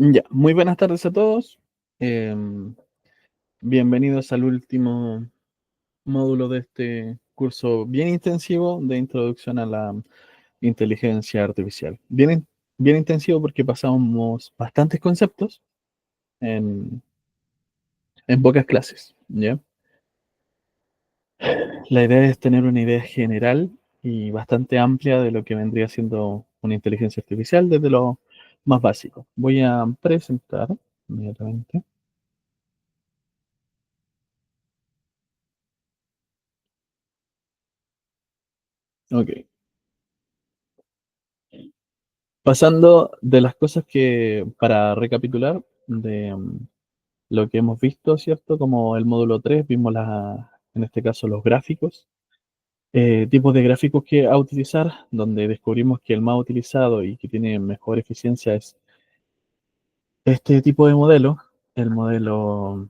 Ya, muy buenas tardes a todos. Em, Bienvenidos al último módulo de este curso bien intensivo de introducción a la inteligencia artificial. Bien intensivo porque pasamos bastantes conceptos en, en pocas clases, ¿ya? La idea es tener una idea general y bastante amplia de lo que vendría siendo una inteligencia artificial desde lo más básico. Voy a presentar inmediatamente. Ok. Pasando de las cosas que, para recapitular, de lo que hemos visto, ¿cierto? Como el módulo 3 vimos en este caso los gráficos, tipos de gráficos que a utilizar, donde descubrimos que el más utilizado y que tiene mejor eficiencia es este tipo de modelo, el modelo,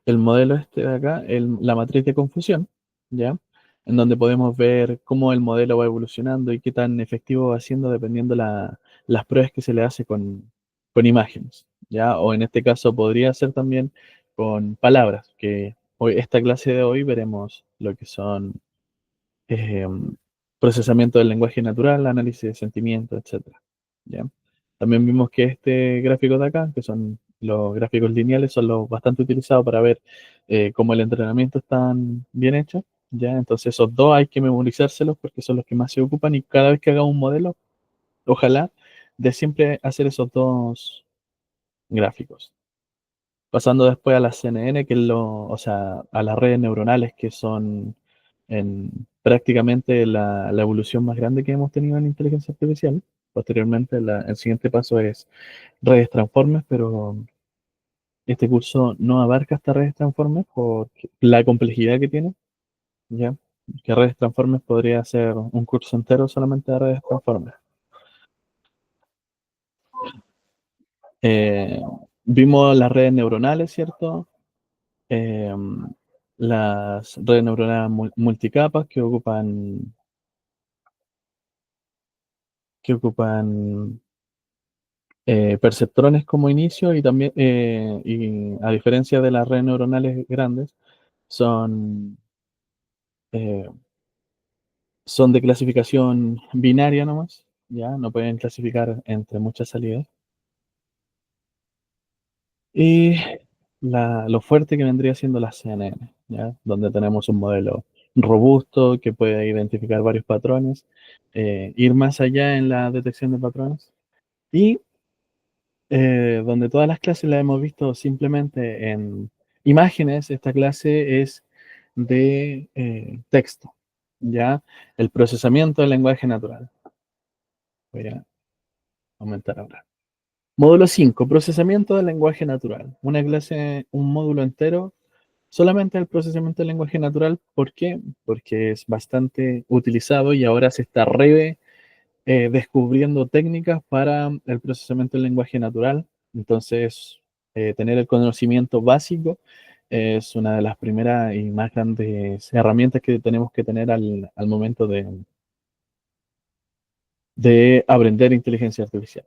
el modelo este de acá, la matriz de confusión, ¿ya? En donde podemos ver cómo el modelo va evolucionando y qué tan efectivo va siendo dependiendo las pruebas que se le hace con imágenes, ¿ya? O en este caso podría ser también con palabras, que hoy, esta clase de hoy veremos lo que son eh, procesamiento del lenguaje natural, análisis de sentimientos, etcétera, ¿ya? También vimos que este gráfico de acá, que son los gráficos lineales, son los bastante utilizados para ver cómo el entrenamiento está bien hecho, ¿ya? Entonces esos dos hay que memorizárselos porque son los que más se ocupan y cada vez que haga un modelo, ojalá de siempre hacer esos dos gráficos. Pasando después a las CNN, o sea, a las redes neuronales, que son prácticamente la evolución más grande que hemos tenido en inteligencia artificial. Posteriormente, el siguiente paso es redes transformers, pero este curso no abarca estas redes transformers por la complejidad que tiene, ¿ya? Que redes transformers podría ser un curso entero solamente de redes transformers. Eh, Vimos las redes neuronales, ¿cierto? eh, las redes neuronales multicapas que ocupan perceptrones como inicio y también, y a diferencia de las redes neuronales grandes, son, eh, son de clasificación binaria nomás, ya no pueden clasificar entre muchas salidas. Y lo fuerte que vendría siendo la CNN, ¿ya? Donde tenemos un modelo robusto que puede identificar varios patrones, ir más allá en la detección de patrones y donde todas las clases las hemos visto simplemente en imágenes. Esta clase es de texto, ¿ya? El procesamiento del lenguaje natural. Voy a aumentar ahora. Módulo 5, procesamiento del lenguaje natural. Una clase, un módulo entero solamente el procesamiento del lenguaje natural. ¿Por qué? Porque es bastante utilizado y ahora se está descubriendo técnicas para el procesamiento del lenguaje natural. Entonces, tener el conocimiento básico es una de las primeras y más grandes herramientas que tenemos que tener al momento de aprender inteligencia artificial.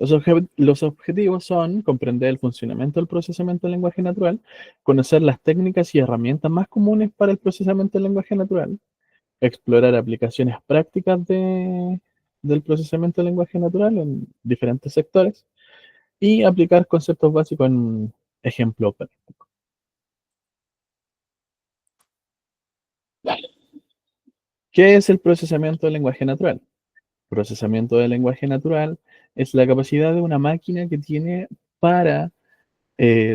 Los objetivos son comprender el funcionamiento del procesamiento del lenguaje natural, conocer las técnicas y herramientas más comunes para el procesamiento del lenguaje natural, explorar aplicaciones prácticas del procesamiento del lenguaje natural en diferentes sectores y aplicar conceptos básicos en ejemplo práctico. ¿Qué es el procesamiento del lenguaje natural? Procesamiento del lenguaje natural es la capacidad de una máquina que tiene para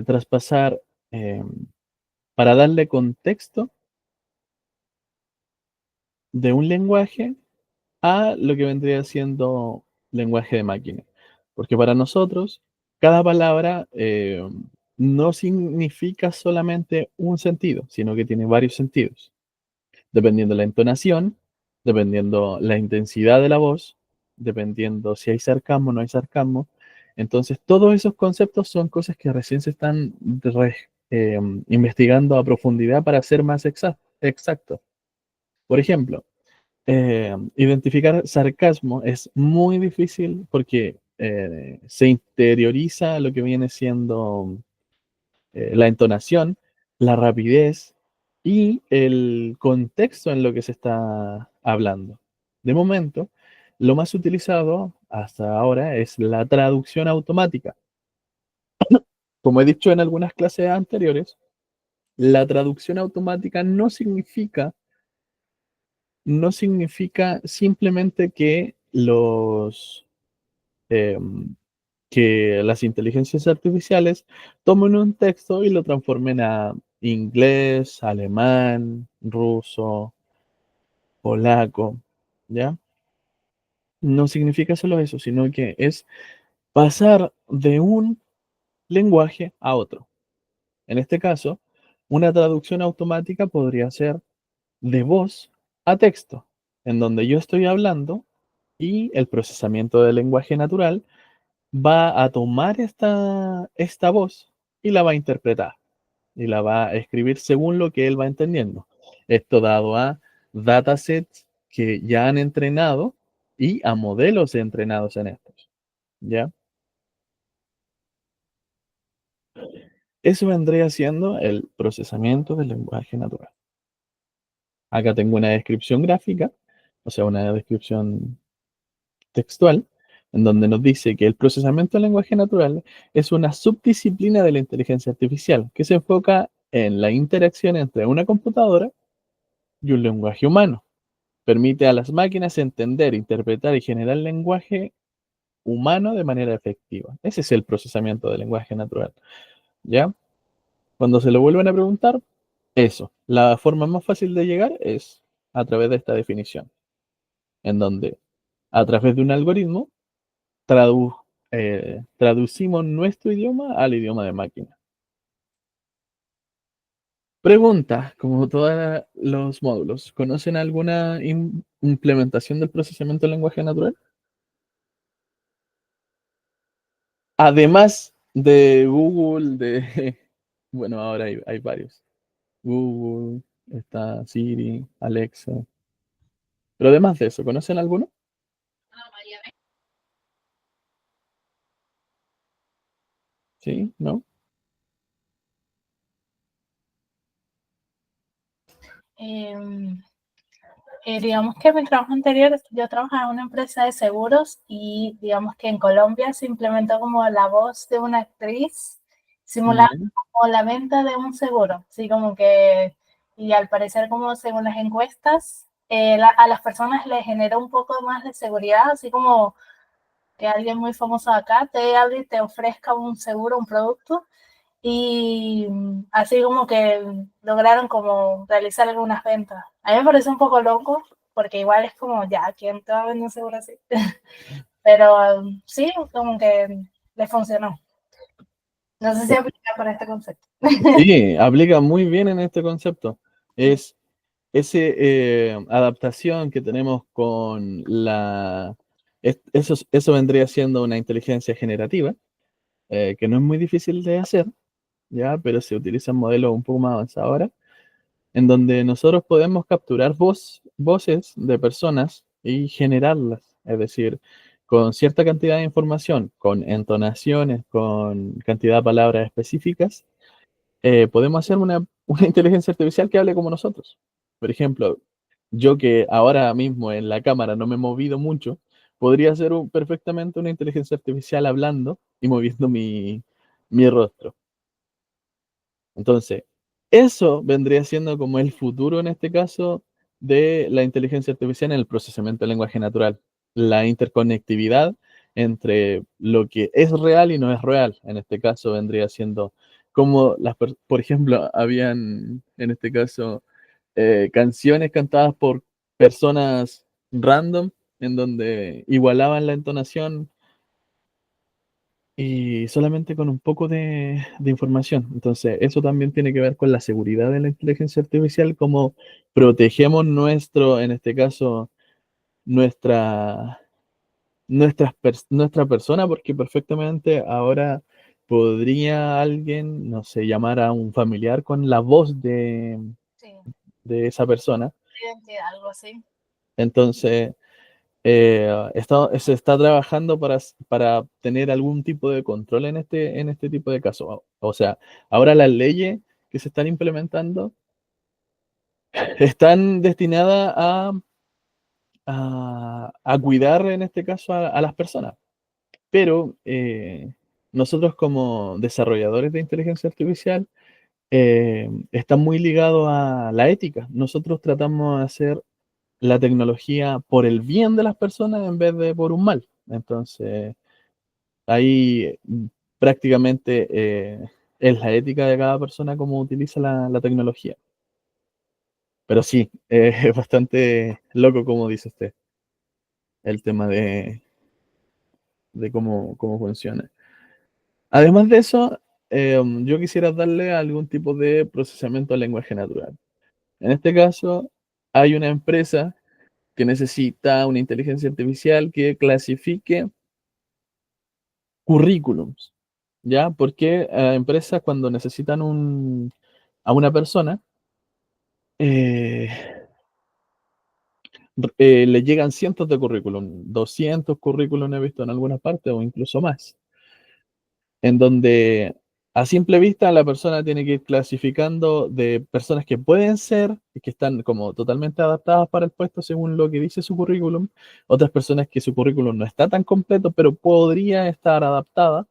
traspasar, eh, para darle contexto de un lenguaje a lo que vendría siendo lenguaje de máquina. Porque para nosotros, cada palabra no significa solamente un sentido, sino que tiene varios sentidos, dependiendo la entonación, dependiendo la intensidad de la voz, dependiendo si hay sarcasmo o no hay sarcasmo. Entonces, todos esos conceptos son cosas que recién se están investigando a profundidad para ser más exacto. Por ejemplo, identificar sarcasmo es muy difícil porque se interioriza lo que viene siendo la entonación, la rapidez y el contexto en lo que se está hablando. De momento, lo más utilizado hasta ahora es la traducción automática. Como he dicho en algunas clases anteriores, la traducción automática no significa simplemente eh, que las inteligencias artificiales tomen un texto y lo transformen a inglés, alemán, ruso, polaco, ¿ya? No significa solo eso, sino que es pasar de un lenguaje a otro. En este caso, una traducción automática podría ser de voz a texto, en donde yo estoy hablando y el procesamiento del lenguaje natural va a tomar esta voz y la va a interpretar y la va a escribir según lo que él va entendiendo. Esto dado a datasets que ya han entrenado y a modelos entrenados en estos, ¿ya? Eso vendría siendo el procesamiento del lenguaje natural. Acá tengo una descripción gráfica, o sea, una descripción textual, en donde nos dice que el procesamiento del lenguaje natural es una subdisciplina de la inteligencia artificial que se enfoca en la interacción entre una computadora y un lenguaje humano. Permite a las máquinas entender, interpretar y generar lenguaje humano de manera efectiva. Ese es el procesamiento del lenguaje natural. ¿Ya? Cuando se lo vuelven a preguntar, eso. La forma más fácil de llegar es a través de esta definición, en donde a través de un algoritmo tradu- traducimos nuestro idioma al idioma de máquina. Pregunta, como todos los módulos, ¿conocen alguna implementación del procesamiento del lenguaje natural? Además de Google, bueno, ahora hay varios. Google, está Siri, Alexa. Pero además de eso, ¿conocen alguno? ¿Sí? ¿No? Em, digamos que en mi trabajo anterior yo trabajaba en una empresa de seguros y digamos que en Colombia se implementó como la voz de una actriz simulando Ya. como la venta de un seguro, así como que, y al parecer como según las encuestas, a las personas les genera un poco más de seguridad, así como que alguien muy famoso acá te hable y te ofrezca un seguro, un producto, y así como que lograron como realizar algunas ventas. A mí me parece un poco loco, porque igual es como, ya, ¿quién te va a vender un seguro así? Pero sí, como que le funcionó. No sé si aplica para este concepto. Sí, aplica muy bien en este concepto. Es esa adaptación que tenemos con eso vendría siendo una inteligencia generativa, que no es muy difícil de hacer, ¿ya? Pero se utilizan modelos un poco más avanzados ahora, en donde nosotros podemos capturar voces de personas y generarlas, es decir, con cierta cantidad de información, con entonaciones, con cantidad de palabras específicas, podemos hacer una inteligencia artificial que hable como nosotros. Por ejemplo, yo que ahora mismo en la cámara no me he movido mucho, podría ser perfectamente una inteligencia artificial hablando y moviendo mi rostro. Entonces, eso vendría siendo como el futuro en este caso de la inteligencia artificial en el procesamiento del lenguaje natural. La interconectividad entre lo que es real y no es real. En este caso vendría siendo como por ejemplo, habían en este caso canciones cantadas por personas random en donde igualaban la entonación y solamente con un poco de información. Entonces, eso también tiene que ver con la seguridad de la inteligencia artificial, cómo protegemos en este caso, nuestra, nuestra persona, porque perfectamente ahora podría alguien, no sé, llamar a un familiar con la voz Sí, de esa persona. identidad, algo así. Entonces, se está trabajando para tener algún tipo de control en este tipo de casos. O sea, ahora las leyes que se están implementando están destinadas a cuidar, en este caso, a las personas. Pero nosotros como desarrolladores de inteligencia artificial están muy ligados a la ética. Nosotros tratamos de hacer la tecnología por el bien de las personas en vez de por un mal. Entonces, ahí prácticamente es la ética de cada persona cómo utiliza la tecnología. Pero sí, es bastante loco como dice usted, el tema de cómo funciona. Además de eso, yo quisiera darle algún tipo de procesamiento de lenguaje natural. En este caso, hay una empresa que necesita una inteligencia artificial que clasifique currículums, ¿ya? Porque a empresas cuando necesitan a una persona, eh, le llegan cientos de currículum, 200 currículum he visto en algunas partes o incluso más, en donde a simple vista la persona tiene que ir clasificando de personas que pueden ser y que están como totalmente adaptadas para el puesto según lo que dice su currículum, otras personas que su currículum no está tan completo pero podría estar adaptada,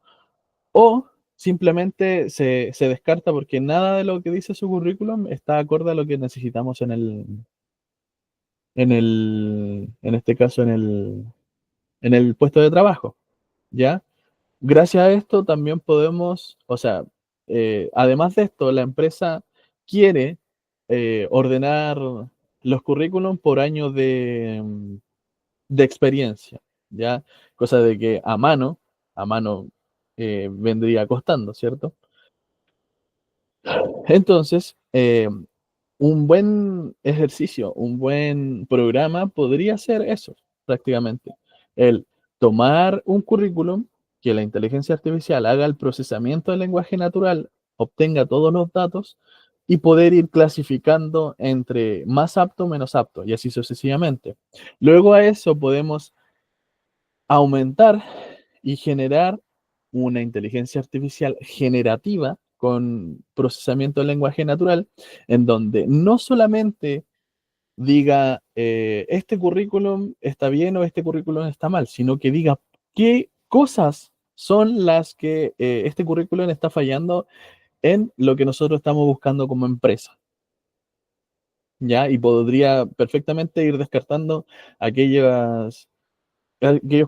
o simplemente se descarta porque nada de lo que dice su currículum está acorde a lo que necesitamos en este caso, en el puesto de trabajo, ¿ya? Gracias a esto también podemos, o sea, además de esto, la empresa quiere ordenar los currículum por año de experiencia, ¿ya? Cosa de que a mano vendría costando, ¿cierto? Entonces, un buen ejercicio, un buen programa podría ser eso, prácticamente. El tomar un currículum, que la inteligencia artificial haga el procesamiento del lenguaje natural, obtenga todos los datos y poder ir clasificando entre más apto, menos apto, y así sucesivamente. Luego a eso podemos aumentar y generar una inteligencia artificial generativa con procesamiento del lenguaje natural, en donde no solamente diga este currículum está bien o este currículum está mal, sino que diga qué cosas son las que este currículum está fallando en lo que nosotros estamos buscando como empresa. ¿Ya? Y podría perfectamente ir descartando aquellos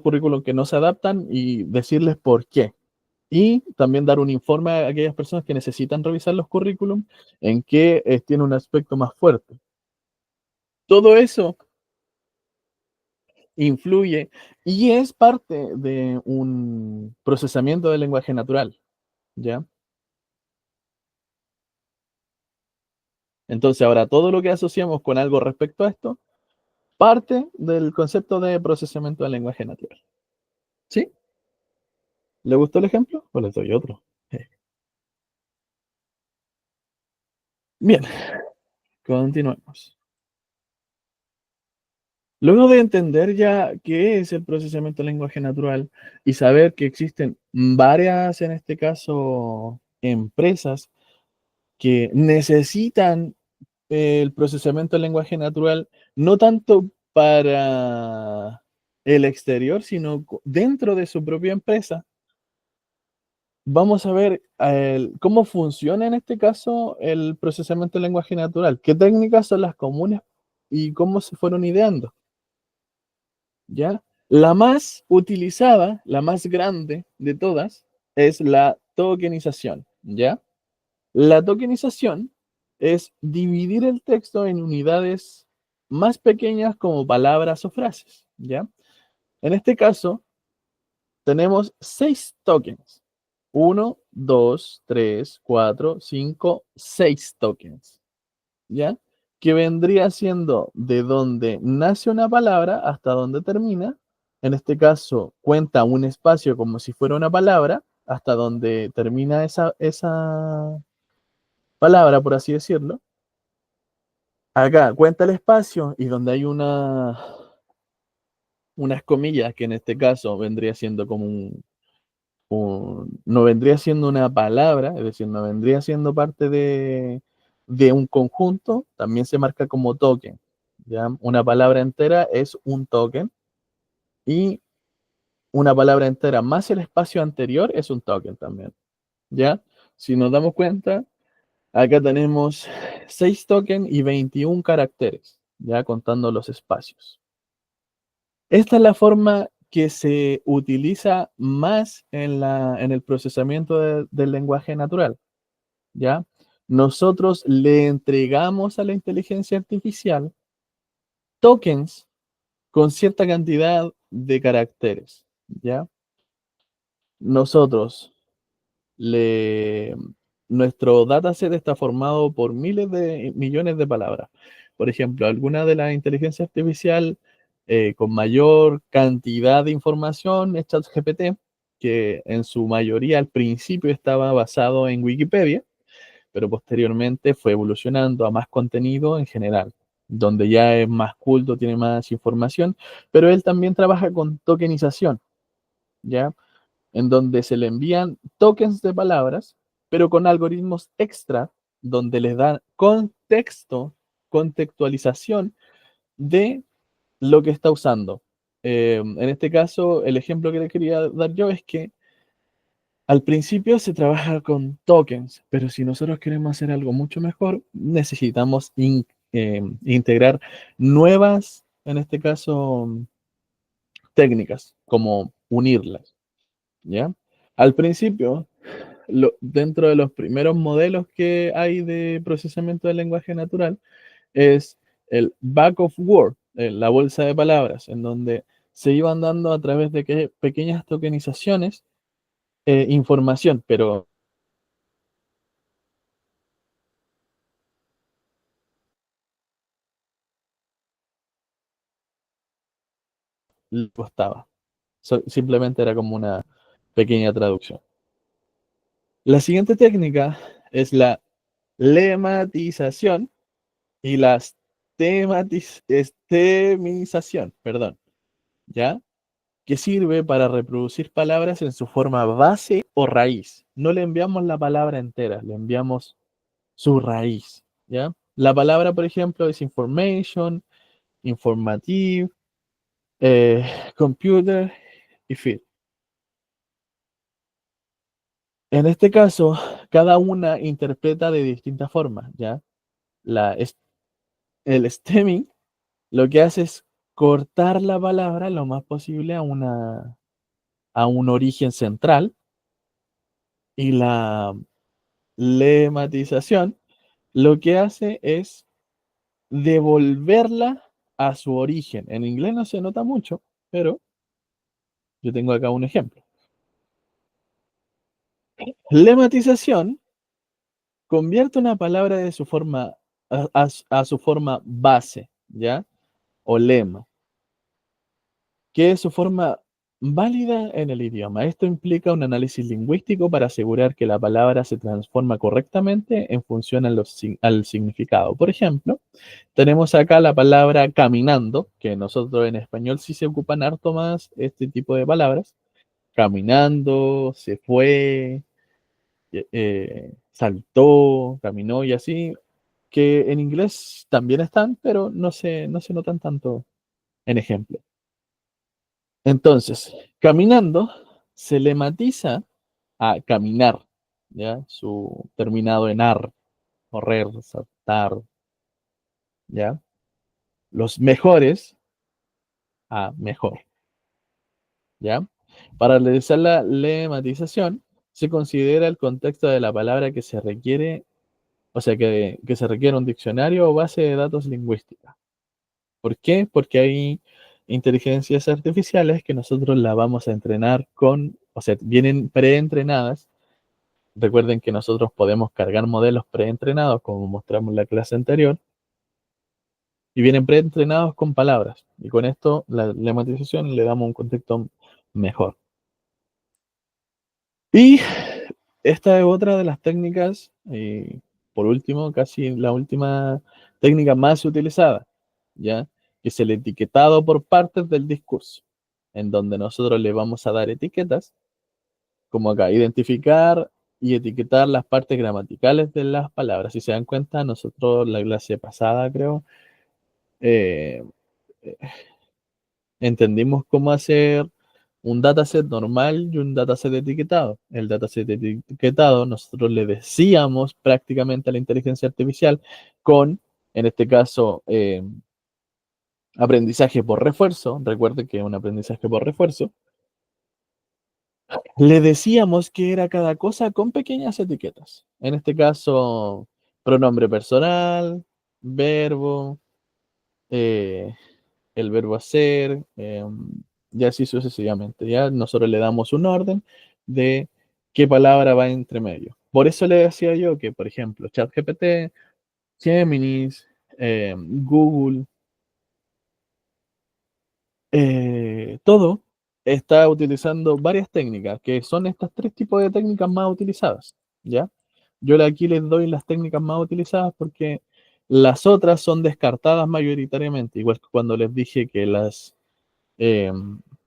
currículos que no se adaptan y decirles por qué. Y también dar un informe a aquellas personas que necesitan revisar los currículum en que tiene un aspecto más fuerte. Todo eso influye y es parte de un procesamiento del lenguaje natural, ¿ya? Entonces ahora todo lo que asociamos con algo respecto a esto parte del concepto de procesamiento del lenguaje natural. ¿Sí? ¿Le gustó el ejemplo? O les doy otro. Bien, continuemos. Luego de entender ya qué es el procesamiento del lenguaje natural y saber que existen varias, en este caso, empresas que necesitan el procesamiento del lenguaje natural, no tanto para el exterior, sino dentro de su propia empresa, vamos a ver cómo funciona en este caso el procesamiento del lenguaje natural, qué técnicas son las comunes y cómo se fueron ideando. ¿Ya? La más utilizada, la más grande de todas, es la tokenización, ¿ya? La tokenización es dividir el texto en unidades más pequeñas como palabras o frases, ¿ya? En este caso, tenemos 6 tokens. Uno, 2, 3, 4, 5, 6 tokens. ¿Ya? Que vendría siendo de donde nace una palabra hasta donde termina. En este caso, cuenta un espacio como si fuera una palabra, hasta donde termina esa palabra, por así decirlo. Acá cuenta el espacio y donde hay unas comillas, que en este caso vendría siendo como no vendría siendo una palabra, es decir, no vendría siendo parte de un conjunto, también se marca como token. ¿Ya? Una palabra entera es un token y una palabra entera más el espacio anterior es un token también. ¿Ya? Si nos damos cuenta, acá tenemos 6 tokens y 21 caracteres, ya contando los espacios. Esta es la forma que se utiliza más en el procesamiento del lenguaje natural, ¿ya? Nosotros le entregamos a la inteligencia artificial tokens con cierta cantidad de caracteres, ¿ya? Nosotros le, nuestro dataset está formado por miles de millones de palabras. Por ejemplo, alguna de la inteligencia artificial con mayor cantidad de información es ChatGPT, que en su mayoría al principio estaba basado en Wikipedia, pero posteriormente fue evolucionando a más contenido en general, donde ya es más culto, tiene más información, pero él también trabaja con tokenización, ¿ya? En donde se le envían tokens de palabras, pero con algoritmos extra, donde les dan contexto, contextualización de lo que está usando. En este caso, el ejemplo que le quería dar yo es que al principio se trabaja con tokens, pero si nosotros queremos hacer algo mucho mejor, necesitamos integrar nuevas, en este caso, técnicas, como unirlas, ¿ya? Al principio, dentro de los primeros modelos que hay de procesamiento del lenguaje natural, es el back of word, la bolsa de palabras, en donde se iban dando a través de pequeñas tokenizaciones información, pero le costaba. Simplemente era como una pequeña traducción. La siguiente técnica es la lematización y la estemización, perdón, ¿ya? Que sirve para reproducir palabras en su forma base o raíz. No le enviamos la palabra entera, le enviamos su raíz, ¿ya? La palabra, por ejemplo, es information, informative, eh, computer y fit. En este caso, cada una interpreta de distintas formas, ¿ya? La, el stemming lo que hace es cortar la palabra lo más posible a un origen central y la lematización lo que hace es devolverla a su origen. En inglés no se nota mucho, pero yo tengo acá un ejemplo. Lematización convierte una palabra de su forma a su forma base, ¿ya? O lema, que es su forma válida en el idioma. Esto implica un análisis lingüístico para asegurar que la palabra se transforma correctamente en función al significado. Por ejemplo, tenemos acá la palabra caminando, que nosotros en español sí se ocupan harto más este tipo de palabras. Caminando, se fue, saltó, caminó y así, que en inglés también están, pero no se notan tanto en ejemplo. Entonces, caminando se le matiza a caminar, ¿ya? Su terminado en ar, correr, saltar, ¿ya? Los mejores a mejor, ¿ya? Para realizar la lematización, se considera el contexto de la palabra que se requiere, o sea, que se requiere un diccionario o base de datos lingüística. ¿Por qué? Porque hay inteligencias artificiales que nosotros la vamos a entrenar con, o sea, vienen preentrenadas. Recuerden que nosotros podemos cargar modelos preentrenados, como mostramos en la clase anterior, y vienen preentrenados con palabras. Y con esto, la lematización le damos un contexto mejor. Y esta es otra de las técnicas, por último, casi la última técnica más utilizada, ¿ya? Que es el etiquetado por partes del discurso, en donde nosotros le vamos a dar etiquetas, como acá, identificar y etiquetar las partes gramaticales de las palabras. Si se dan cuenta, nosotros la clase pasada, creo, eh, entendimos cómo hacer un dataset normal y un dataset etiquetado. El dataset etiquetado nosotros le decíamos prácticamente a la inteligencia artificial con, en este caso, aprendizaje por refuerzo. Recuerde que es un aprendizaje por refuerzo. Le decíamos que era cada cosa con pequeñas etiquetas. En este caso, pronombre personal, verbo, eh, el verbo hacer, y así sucesivamente. Ya nosotros le damos un orden de qué palabra va entre medio. Por eso le decía yo que, por ejemplo, ChatGPT, Géminis, Google, todo está utilizando varias técnicas, que son estos tres tipos de técnicas más utilizadas. ¿Ya? Yo aquí les doy las técnicas más utilizadas porque las otras son descartadas mayoritariamente, igual que cuando les dije que eh,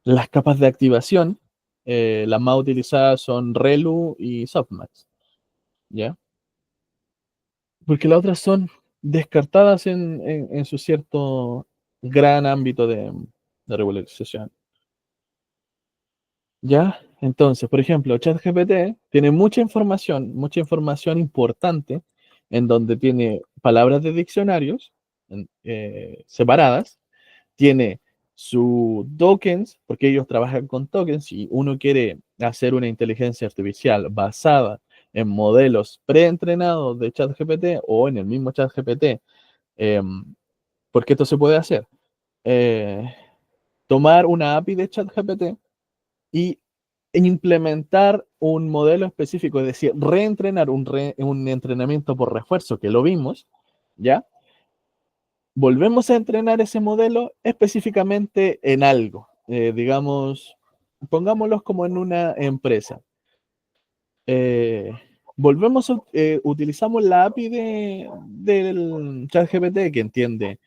las capas de activación, las más utilizadas son Relu y Softmax, ¿ya? Porque las otras son descartadas en su cierto gran ámbito de regularización, ¿ya? Entonces, por ejemplo, ChatGPT tiene mucha información importante, en donde tiene palabras de diccionarios separadas, tiene sus tokens, porque ellos trabajan con tokens. Si uno quiere hacer una inteligencia artificial basada en modelos preentrenados de ChatGPT o en el mismo ChatGPT, eh, porque esto se puede hacer. Eh, Tomar una API de ChatGPT y implementar un modelo específico, es decir, reentrenar un entrenamiento por refuerzo, que lo vimos, ¿ya? Volvemos a entrenar ese modelo específicamente en algo. Digamos, pongámoslos como en una empresa. Eh, utilizamos la API del ChatGPT que entiende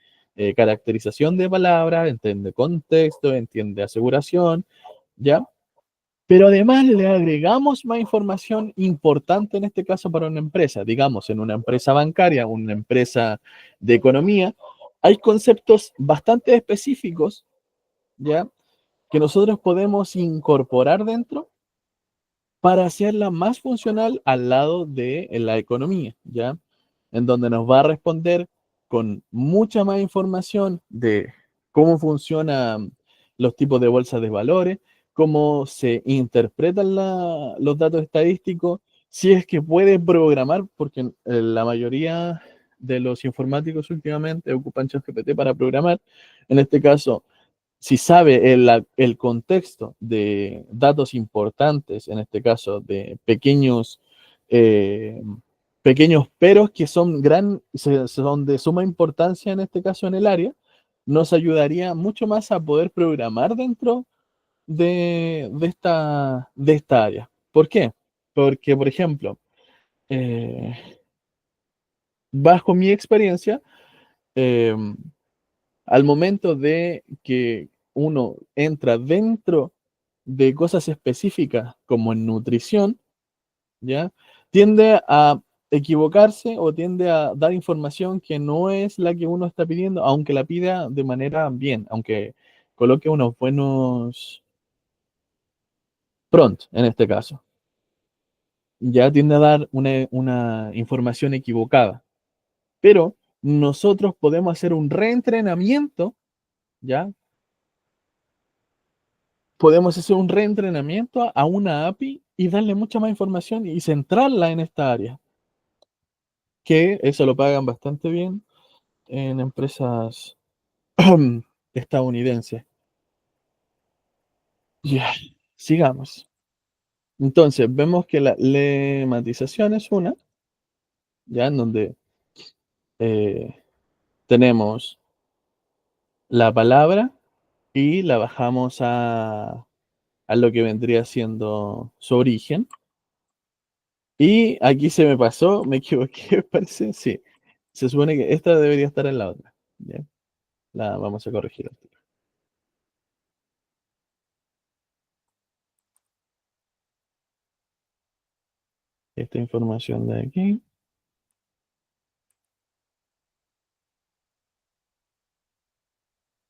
caracterización de palabras, entiende contexto, entiende aseguración, ¿ya? Pero además le agregamos más información importante en este caso para una empresa. Digamos, en una empresa bancaria, una empresa de economía, hay conceptos bastante específicos, ¿ya? Que nosotros podemos incorporar dentro para hacerla más funcional al lado de la economía, ¿ya? En donde nos va a responder con mucha más información de cómo funcionan los tipos de bolsas de valores, cómo se interpretan los datos estadísticos, si es que puede programar, porque la mayoría de los informáticos últimamente ocupan ChatGPT para programar. En este caso, si sabe el contexto de datos importantes, en este caso de eh, pequeños peros que son de suma importancia en este caso en el área, nos ayudaría mucho más a poder programar dentro de esta área. ¿Por qué? Porque, por ejemplo, eh, bajo mi experiencia, eh, al momento de que uno entra dentro de cosas específicas como en nutrición, ¿ya? Tiende a equivocarse o tiende a dar información que no es la que uno está pidiendo, aunque la pida de manera bien, aunque coloque unos buenos prompts en este caso. Ya tiende a dar una información equivocada. Pero nosotros podemos hacer un reentrenamiento, ¿ya? Podemos hacer un reentrenamiento a una API y darle mucha más información y centrarla en esta área, que eso lo pagan bastante bien en empresas estadounidenses. Ya, sigamos. Entonces, vemos que la lematización es una, ya en donde eh, tenemos la palabra y la bajamos a lo que vendría siendo su origen, Y aquí se me pasó, me equivoqué, parece, sí. Se supone que esta debería estar en la otra. ¿Ya? La vamos a corregir. Esta información de aquí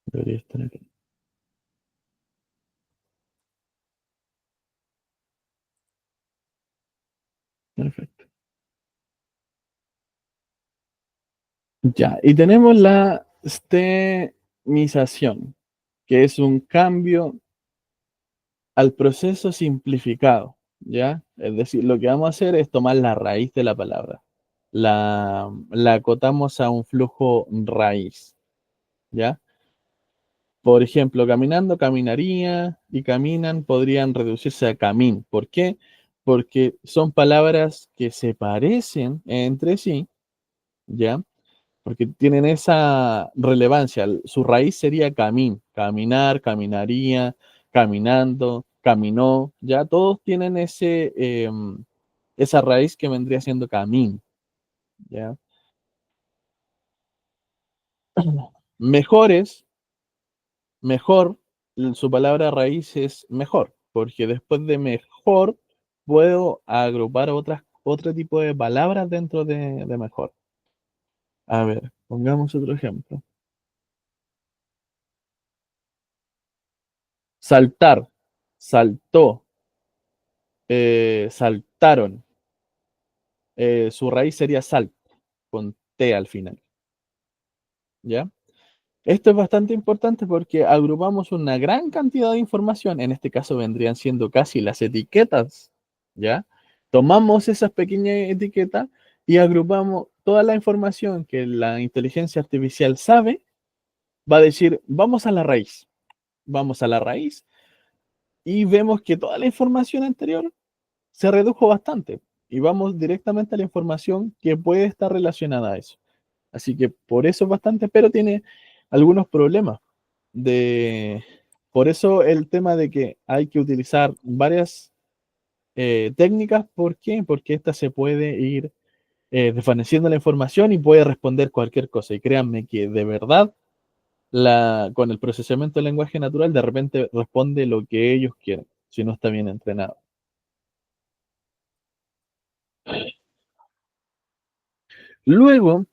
debería estar aquí. Perfecto. Ya, y tenemos la stemización, que es un cambio al proceso simplificado, ¿ya? Es decir, lo que vamos a hacer es tomar la raíz de la palabra, la acotamos a un flujo raíz, ¿ya? Por ejemplo, caminando, caminaría, y caminan podrían reducirse a camín. ¿Por qué? Porque son palabras que se parecen entre sí, ¿ya? Porque tienen esa relevancia. Su raíz sería camín, caminar, caminaría, caminando, caminó, ya todos tienen esa raíz que vendría siendo camín, ¿ya? Mejores, mejor, su palabra raíz es mejor, porque después de mejor puedo agrupar otro tipo de palabras dentro de mejor. A ver, pongamos otro ejemplo. Saltar, saltó, saltaron. Su raíz sería salt, con T al final, ¿ya? Esto es bastante importante porque agrupamos una gran cantidad de información, en este caso vendrían siendo casi las etiquetas, ¿ya? Tomamos esas pequeñas etiquetas y agrupamos toda la información que la inteligencia artificial sabe, va a decir, vamos a la raíz y vemos que toda la información anterior se redujo bastante y vamos directamente a la información que puede estar relacionada a eso. Así que por eso es bastante, pero tiene algunos problemas. De, por eso el tema de que hay que utilizar varias técnicas. ¿Por qué? Porque esta se puede ir desvaneciendo la información y puede responder cualquier cosa. Y créanme que de verdad, con el procesamiento del lenguaje natural, de repente responde lo que ellos quieren, si no está bien entrenado. Luego,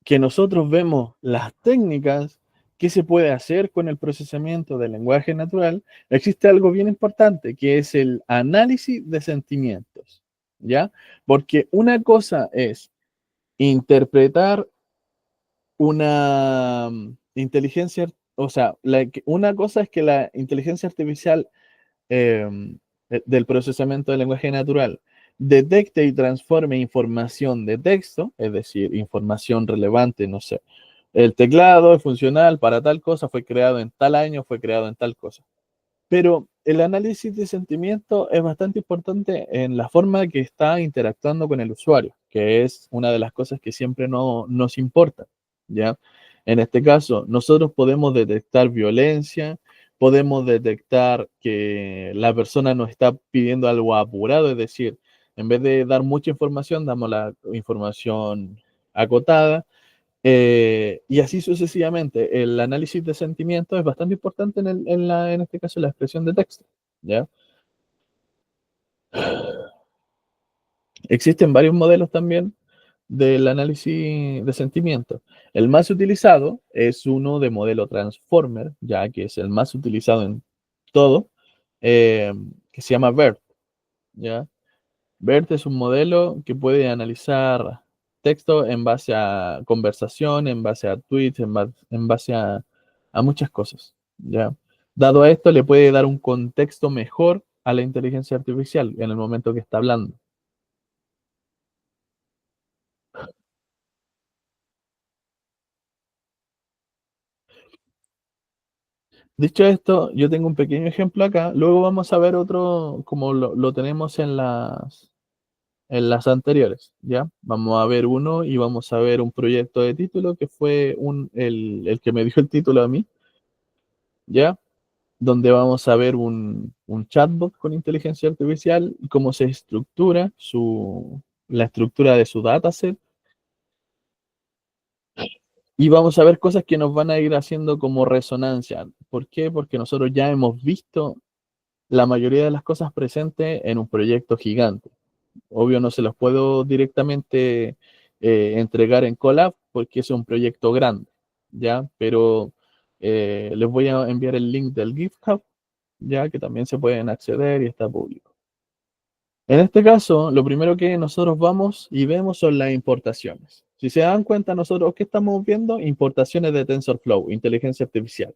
que nosotros vemos las técnicas que se puede hacer con el procesamiento del lenguaje natural, existe algo bien importante, que es el análisis de sentimientos, ¿ya? Porque una cosa es interpretar una inteligencia, o sea, una cosa es que la inteligencia artificial eh, del procesamiento del lenguaje natural detecte y transforme información de texto, es decir, información relevante, no sé, el teclado es funcional para tal cosa, fue creado en tal año, fue creado en tal cosa. Pero el análisis de sentimiento es bastante importante en la forma que está interactuando con el usuario, que es una de las cosas que siempre no nos importa, ¿ya? En este caso, nosotros podemos detectar violencia, podemos detectar que la persona nos está pidiendo algo apurado, es decir, en vez de dar mucha información, damos la información acotada, y así sucesivamente. El análisis de sentimientos es bastante importante en este caso, la expresión de texto, ¿ya? Existen varios modelos también del análisis de sentimientos. El más utilizado es uno de modelo Transformer, ya que es el más utilizado en todo, eh, que se llama BERT, ¿ya? BERT es un modelo que puede analizar texto en base a conversación, en base a tweets, en base a muchas cosas, ¿ya? Dado a esto, le puede dar un contexto mejor a la inteligencia artificial en el momento que está hablando. Dicho esto, yo tengo un pequeño ejemplo acá, luego vamos a ver otro como lo tenemos en las anteriores, ¿ya? Vamos a ver uno y vamos a ver un proyecto de título que fue el que me dio el título a mí, ¿ya? donde vamos a ver un chatbot con inteligencia artificial, cómo se estructura la estructura de su dataset, y vamos a ver cosas que nos van a ir haciendo como resonancia. ¿Por qué? Porque nosotros ya hemos visto la mayoría de las cosas presentes en un proyecto gigante. Obvio no se los puedo directamente entregar en Colab porque es un proyecto grande, ¿ya? Pero les voy a enviar el link del GitHub, ya que también se pueden acceder y está público. En este caso, lo primero que nosotros vamos y vemos son las importaciones. Si se dan cuenta, nosotros, ¿qué estamos viendo? Importaciones de TensorFlow, inteligencia artificial.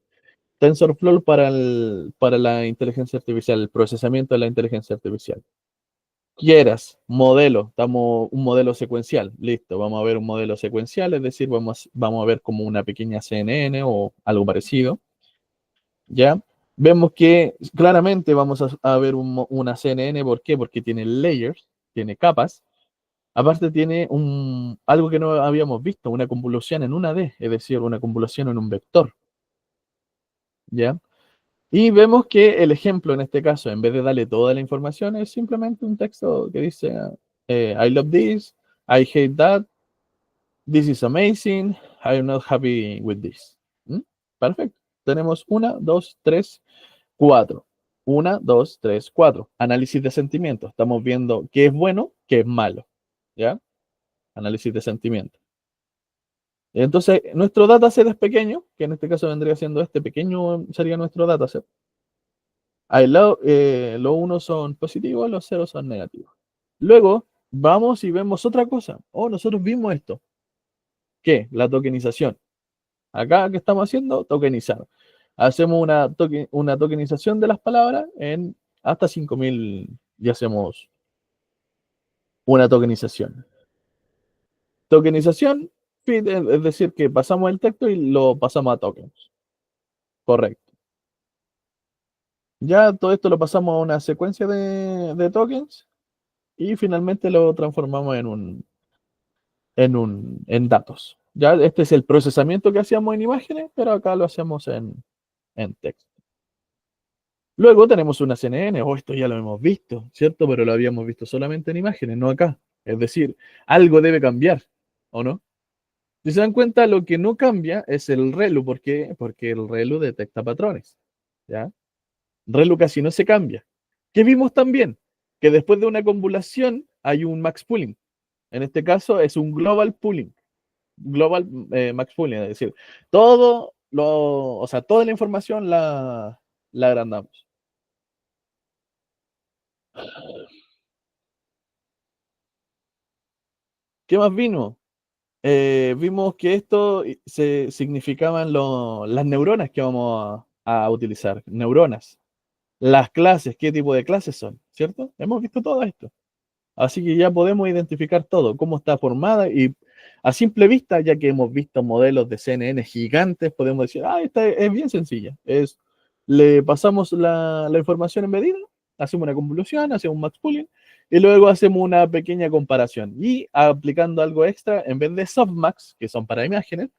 TensorFlow para la inteligencia artificial, el procesamiento de la inteligencia artificial. Quieras, modelo, estamos un modelo secuencial, listo, vamos a ver un modelo secuencial, es decir, vamos a ver como una pequeña CNN o algo parecido, ¿ya? Vemos que claramente vamos a ver una CNN, ¿por qué? Porque tiene layers, tiene capas, aparte tiene algo que no habíamos visto, una convolución en una D, es decir, una convolución en un vector, ¿ya? Y vemos que el ejemplo en este caso, en vez de darle toda la información, es simplemente un texto que dice, I love this, I hate that, this is amazing, I'm not happy with this. ¿Mm? Perfecto. Tenemos una, dos, tres, cuatro. Una, dos, tres, cuatro. Análisis de sentimientos. Estamos viendo qué es bueno, qué es malo. ¿Ya? Análisis de sentimientos. Entonces, nuestro dataset es pequeño, que en este caso vendría siendo este pequeño, sería nuestro dataset. Los unos son positivos, los ceros son negativos. Luego vamos y vemos otra cosa. Oh, nosotros vimos esto. ¿Qué? La tokenización. Acá, ¿qué estamos haciendo? Tokenizar. Hacemos una tokenización de las palabras en hasta 5000 y hacemos una tokenización. Tokenización, es decir, que pasamos el texto y lo pasamos a tokens. Correcto. Ya todo esto lo pasamos a una secuencia de tokens y finalmente lo transformamos en datos. Ya este es el procesamiento que hacíamos en imágenes, pero acá lo hacemos en texto. Luego tenemos una CNN, esto ya lo hemos visto, ¿cierto? Pero lo habíamos visto solamente en imágenes, no acá. Es decir, algo debe cambiar, ¿o no? Si se dan cuenta, lo que no cambia es el ReLU. ¿Por qué? Porque el ReLU detecta patrones, ¿ya? ReLU casi no se cambia. ¿Qué vimos también? Que después de una convolución hay un max pooling. En este caso es un global pooling. Global max pooling, es decir, o sea, toda la información la agrandamos. ¿Qué más vino? Vimos que esto se significaban las neuronas que vamos a utilizar, neuronas, las clases, qué tipo de clases son, ¿cierto? Hemos visto todo esto. Así que ya podemos identificar todo, cómo está formada y a simple vista, ya que hemos visto modelos de CNN gigantes, podemos decir, esta es bien sencilla. Le pasamos la información en medida, hacemos una convolución, hacemos un max pooling y luego hacemos una pequeña comparación. Y aplicando algo extra, en vez de softmax, que son para imágenes,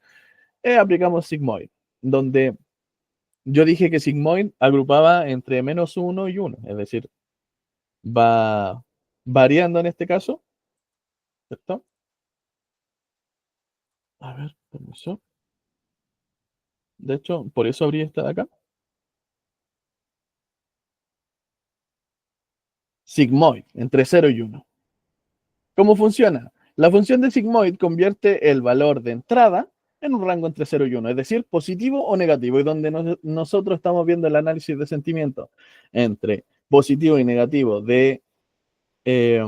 aplicamos sigmoid, donde yo dije que sigmoid agrupaba entre -1 y 1, es decir, va variando en este caso, ¿cierto? A ver, permiso. De hecho, por eso abrí esta de acá. Sigmoid, entre 0 y 1. ¿Cómo funciona? La función de sigmoid convierte el valor de entrada en un rango entre 0 y 1, es decir, positivo o negativo, y donde nosotros estamos viendo el análisis de sentimiento entre positivo y negativo eh,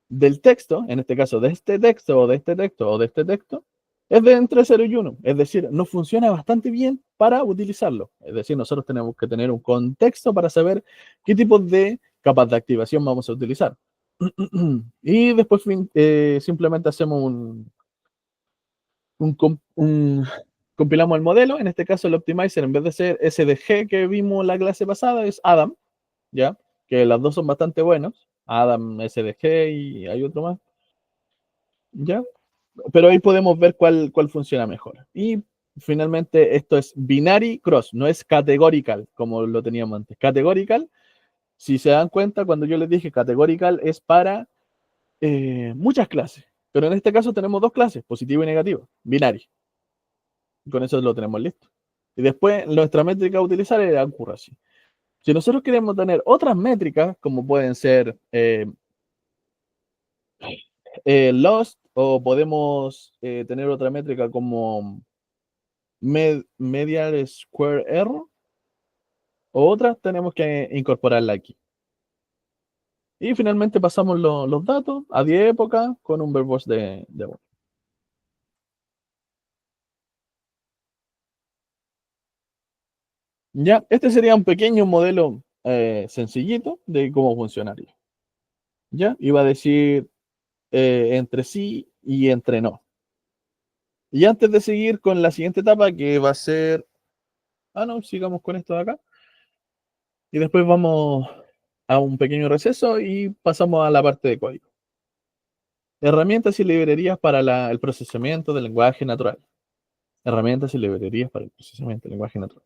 del texto, en este caso de este texto o de este texto o de este texto, es de entre 0 y 1. Es decir, nos funciona bastante bien para utilizarlo. Es decir, nosotros tenemos que tener un contexto para saber qué tipo de capas de activación vamos a utilizar. Y después simplemente hacemos compilamos el modelo. En este caso, el optimizer, en vez de ser SDG que vimos la clase pasada, es Adam, ¿ya? Que las dos son bastante buenos. Adam, SDG y hay otro más, ¿ya? Pero ahí podemos ver cuál funciona mejor. Y finalmente esto es binary cross, no es categorical como lo teníamos antes. Categorical, si se dan cuenta, cuando yo les dije categorical es para muchas clases, pero en este caso tenemos dos clases, positivo y negativo, binary. Con eso lo tenemos listo. Y después nuestra métrica a utilizar es accuracy. Si nosotros queremos tener otras métricas, como pueden ser lost, o podemos tener otra métrica como medial square error, o otras, tenemos que incorporarla aquí. Y finalmente pasamos los datos a 10 épocas con un verbose de 1. Ya, este sería un pequeño modelo sencillito de cómo funcionaría. Ya, iba a decir entre sí y entre no. Y antes de seguir con la siguiente etapa, que va a ser. Ah, no, sigamos con esto de acá. Y después vamos a un pequeño receso y pasamos a la parte de código. Herramientas y librerías para el procesamiento del lenguaje natural. Herramientas y librerías para el procesamiento del lenguaje natural.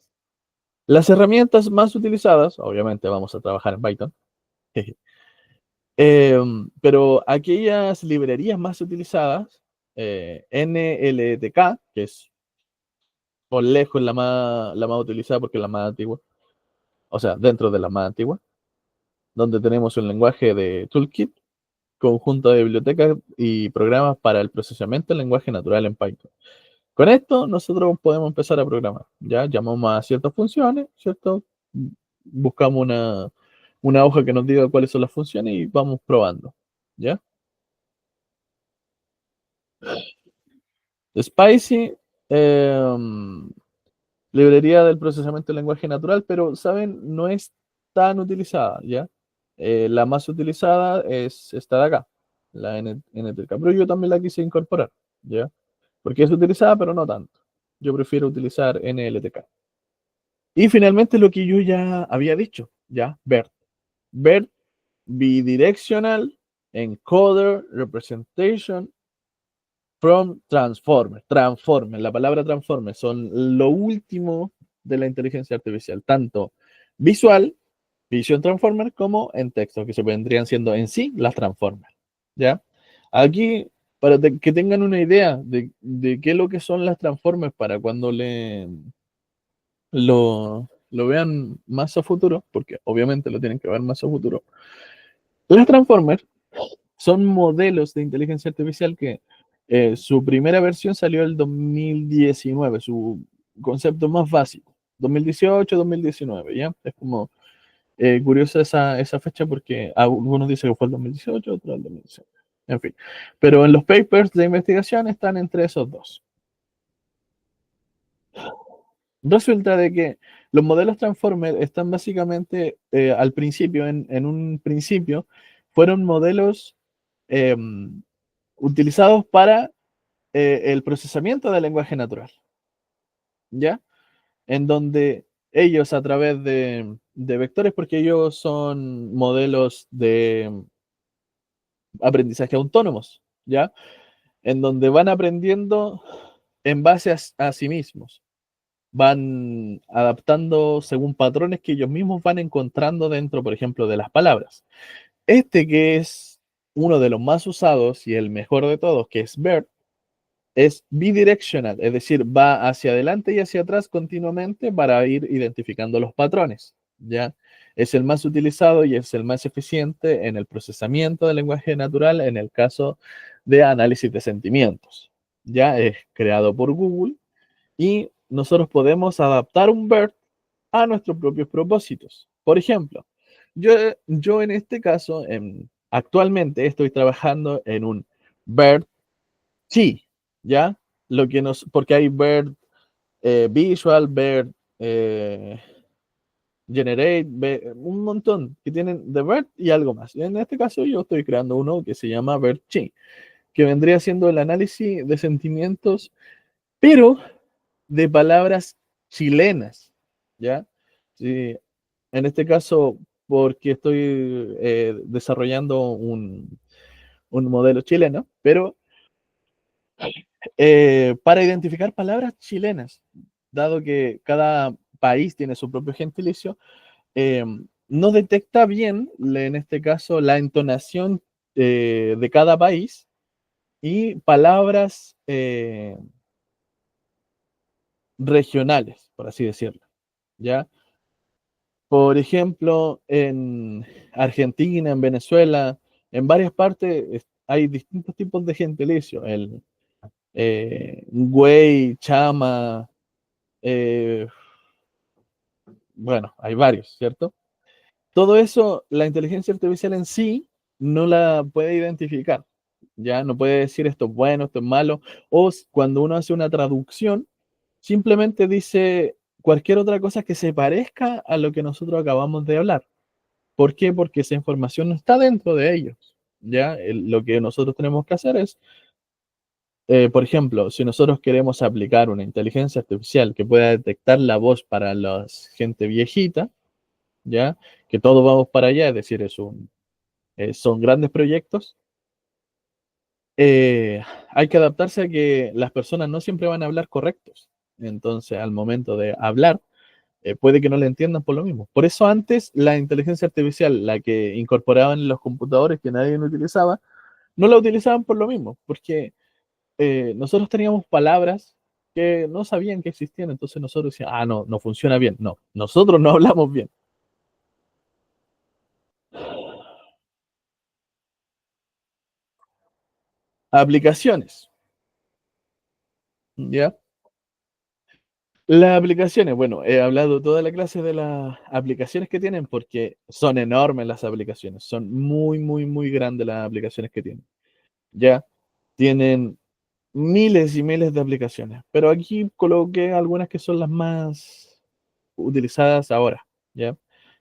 Las herramientas más utilizadas, obviamente vamos a trabajar en Python, pero aquellas librerías más utilizadas, NLTK, que es por lejos la más utilizada porque es la más antigua, o sea, dentro de la más antigua, donde tenemos un lenguaje de toolkit, conjunto de bibliotecas y programas para el procesamiento del lenguaje natural en Python. Con esto nosotros podemos empezar a programar, ¿ya? Llamamos a ciertas funciones, ¿cierto? Buscamos una hoja que nos diga cuáles son las funciones y vamos probando, ¿ya? Spicy, eh, librería del procesamiento del lenguaje natural, pero, ¿saben? No es tan utilizada, ¿ya? La más utilizada es esta de acá, la NTK, pero yo también la quise incorporar, ¿ya? Porque es utilizada, pero no tanto. Yo prefiero utilizar NLTK. Y finalmente lo que yo ya había dicho, ¿ya? BERT. BERT, Bidirectional Encoder Representation from Transformer. Transformer, la palabra Transformer son lo último de la inteligencia artificial, tanto visual, visión Transformer, como en texto, que se vendrían siendo en sí las Transformers. ¿Ya? Aquí, para que tengan una idea de qué es lo que son las Transformers para cuando lo vean más a futuro, porque obviamente lo tienen que ver más a futuro. Las Transformers son modelos de inteligencia artificial que su primera versión salió el 2019, su concepto más básico, 2018, 2019, ¿ya? Es como curiosa esa fecha porque algunos dicen que fue el 2018, otros el 2019, en fin. Pero en los papers de investigación están entre esos dos. Resulta de que los modelos Transformer están básicamente al principio, en un principio, fueron modelos eh, utilizados para el procesamiento del lenguaje natural, ¿ya? En donde ellos a través de vectores, porque ellos son modelos de aprendizaje autónomos, ¿ya? En donde van aprendiendo en base a sí mismos, van adaptando según patrones que ellos mismos van encontrando dentro, por ejemplo, de las palabras. Este que es uno de los más usados y el mejor de todos, que es BERT, es bidirectional, es decir, va hacia adelante y hacia atrás continuamente para ir identificando los patrones, ¿ya? Es el más utilizado y es el más eficiente en el procesamiento del lenguaje natural en el caso de análisis de sentimientos. Ya es creado por Google y nosotros podemos adaptar un BERT a nuestros propios propósitos. Por ejemplo, yo en este caso, actualmente estoy trabajando en un BERT sí, ¿ya? Porque hay BERT Visual, BERT Generate, un montón que tienen de BERT y algo más. Y en este caso yo estoy creando uno que se llama BERT Chi, que vendría siendo el análisis de sentimientos, pero de palabras chilenas, ¿ya? Sí, en este caso, porque estoy desarrollando un modelo chileno, pero para identificar palabras chilenas, dado que cada país tiene su propio gentilicio, eh, no detecta bien, en este caso, la entonación de cada país y palabras regionales, por así decirlo, ¿ya? Por ejemplo, en Argentina, en Venezuela, en varias partes hay distintos tipos de gentilicio. El güey, chama, eh, bueno, hay varios, ¿cierto? Todo eso, la inteligencia artificial en sí no la puede identificar, ya no puede decir esto es bueno, esto es malo, o cuando uno hace una traducción, simplemente dice cualquier otra cosa que se parezca a lo que nosotros acabamos de hablar. ¿Por qué? Porque esa información no está dentro de ellos. ¿Ya? Lo que nosotros tenemos que hacer es, por ejemplo, si nosotros queremos aplicar una inteligencia artificial que pueda detectar la voz para la gente viejita, ¿ya? Que todos vamos para allá, es decir, son grandes proyectos. Hay que adaptarse a que las personas no siempre van a hablar correctos. Entonces, al momento de hablar, puede que no le entiendan por lo mismo. Por eso antes la inteligencia artificial, la que incorporaban en los computadores que nadie utilizaba, no la utilizaban por lo mismo, porque nosotros teníamos palabras que no sabían que existían, entonces nosotros decíamos, ah, no, no funciona bien. No, nosotros no hablamos bien. Aplicaciones, ¿ya? Las aplicaciones, bueno, he hablado toda la clase de las aplicaciones que tienen porque son enormes las aplicaciones, son muy, muy, muy grandes las aplicaciones que tienen. Ya tienen miles y miles de aplicaciones, pero aquí coloqué algunas que son las más utilizadas ahora, ¿ya?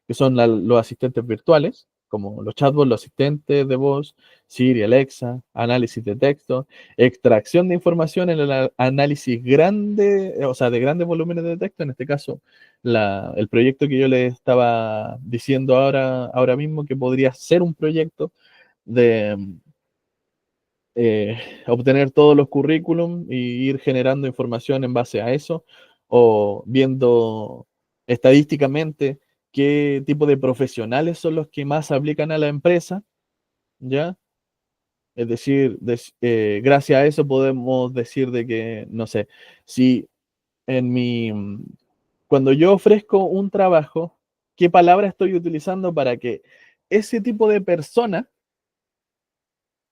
Que son los asistentes virtuales, como los chatbots, los asistentes de voz, Siri, Alexa, análisis de texto, extracción de información en el análisis grande, o sea, de grandes volúmenes de texto, en este caso, el proyecto que yo le estaba diciendo ahora mismo, que podría ser un proyecto de obtener todos los currículum y ir generando información en base a eso, o viendo estadísticamente qué tipo de profesionales son los que más aplican a la empresa, ¿ya? Es decir, gracias a eso podemos decir de que, no sé, si en cuando yo ofrezco un trabajo, ¿qué palabra estoy utilizando para que ese tipo de persona,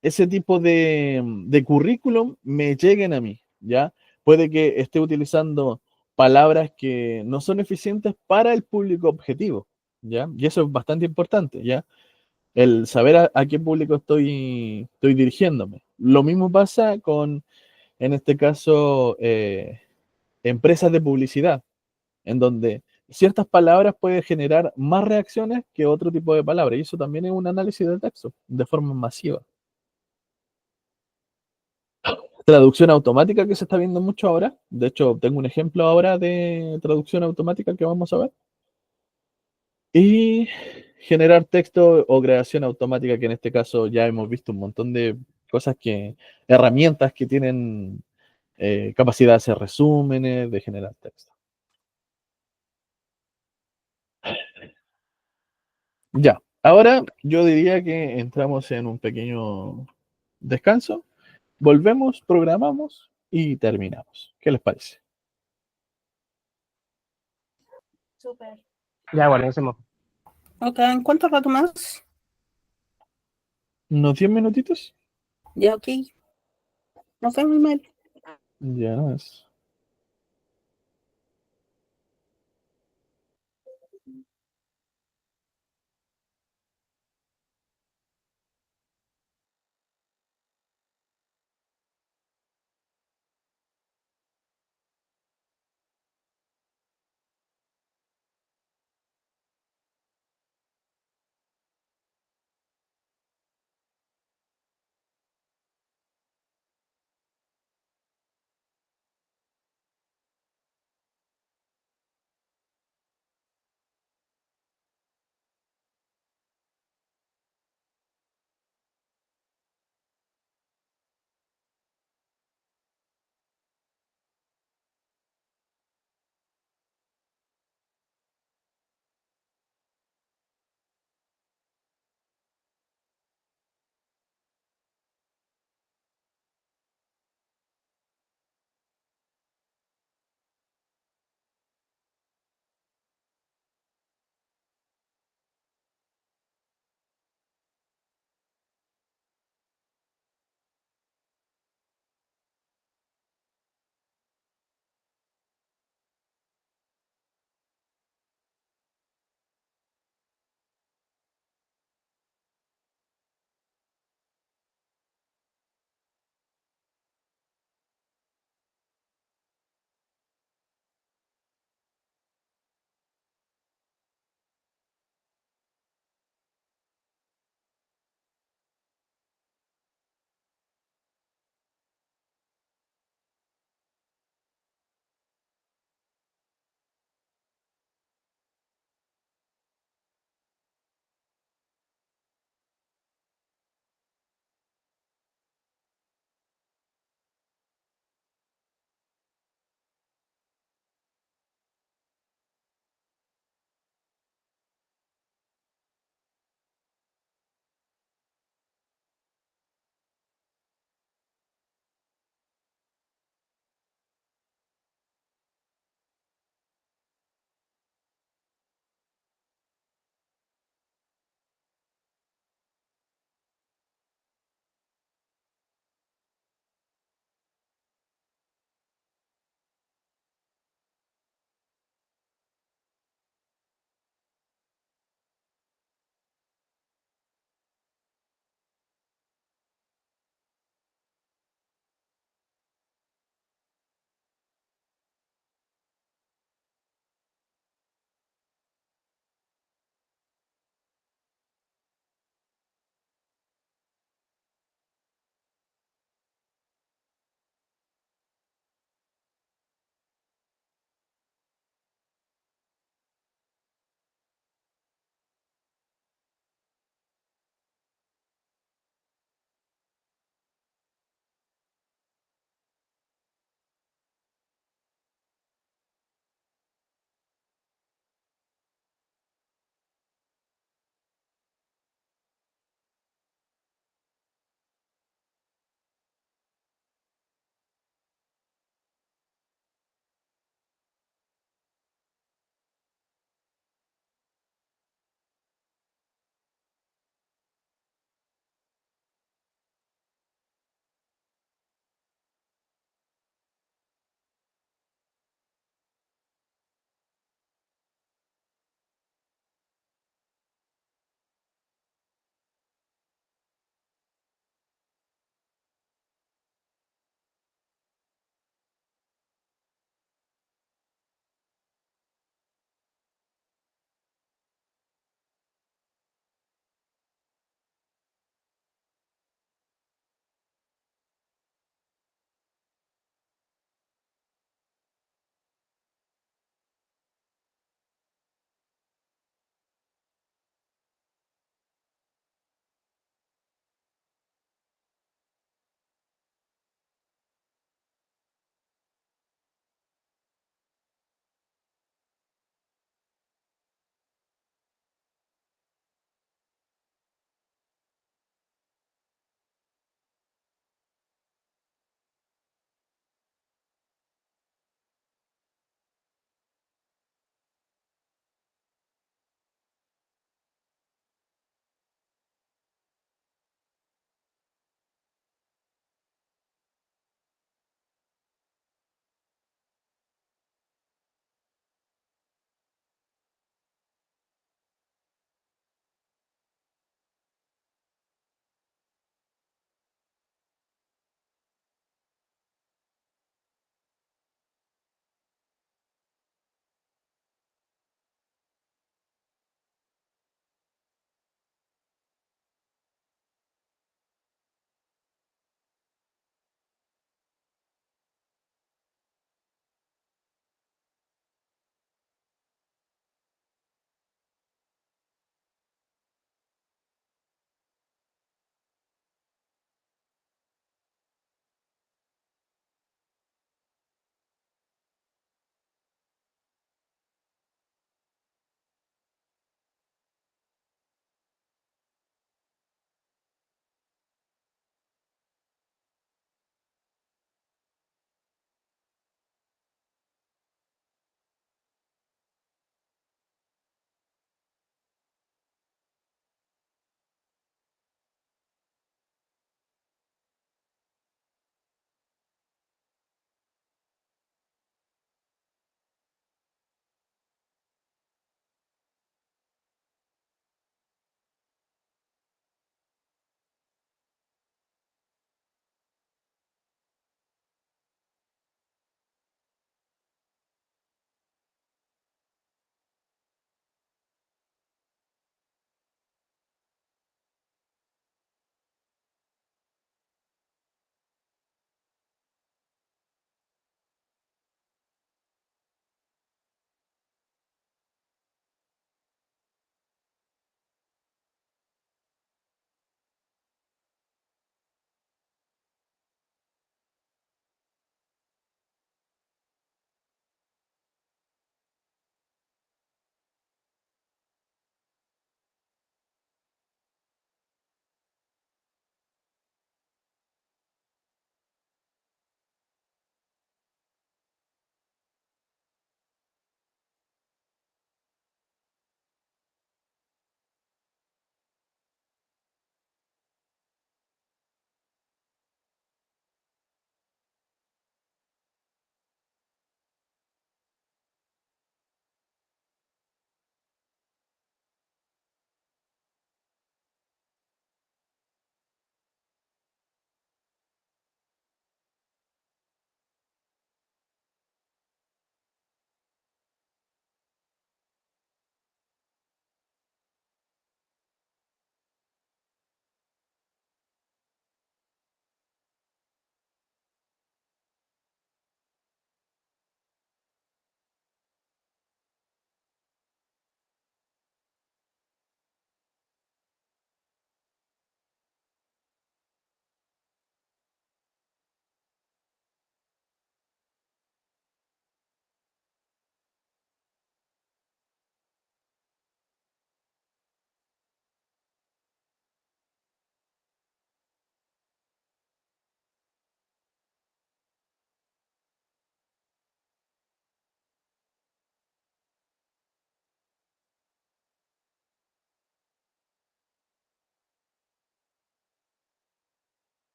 ese tipo de currículum me lleguen a mí, ¿ya? Puede que esté utilizando palabras que no son eficientes para el público objetivo, ¿ya? Y eso es bastante importante, ¿ya? El saber a qué público estoy dirigiéndome. Lo mismo pasa con, en este caso, empresas de publicidad, en donde ciertas palabras pueden generar más reacciones que otro tipo de palabras, y eso también es un análisis de texto de forma masiva. Traducción automática que se está viendo mucho ahora. De hecho, tengo un ejemplo ahora de traducción automática que vamos a ver. Y generar texto o creación automática, que en este caso ya hemos visto un montón de cosas herramientas que tienen capacidad de hacer resúmenes, de generar texto. Ya, ahora yo diría que entramos en un pequeño descanso, volvemos, programamos y terminamos. ¿Qué les parece? Súper. Ya, buenísimo. Ok, ¿en cuánto rato más? ¿Unos 10 minutitos? Ya, ok. Nos vemos, Mel. Ya no es.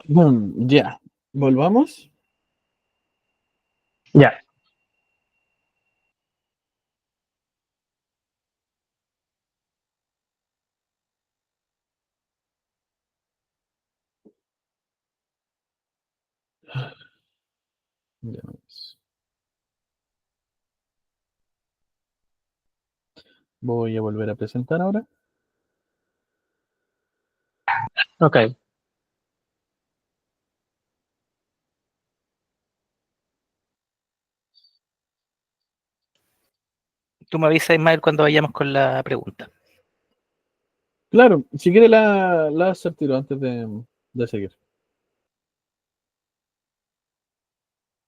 Ya, volvamos. Ya. Veamos. Voy a volver a presentar ahora. Ok. Tú me avisas, Ismael, cuando vayamos con la pregunta. Claro, si quiere la hacer tiro antes de seguir.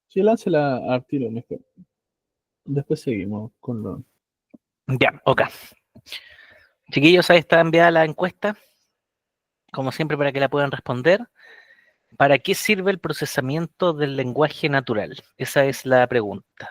Sí, láncela al tiro mejor. Después seguimos con lo... Ya, ok. Chiquillos, ahí está enviada la encuesta, como siempre, para que la puedan responder. ¿Para qué sirve el procesamiento del lenguaje natural? Esa es la pregunta.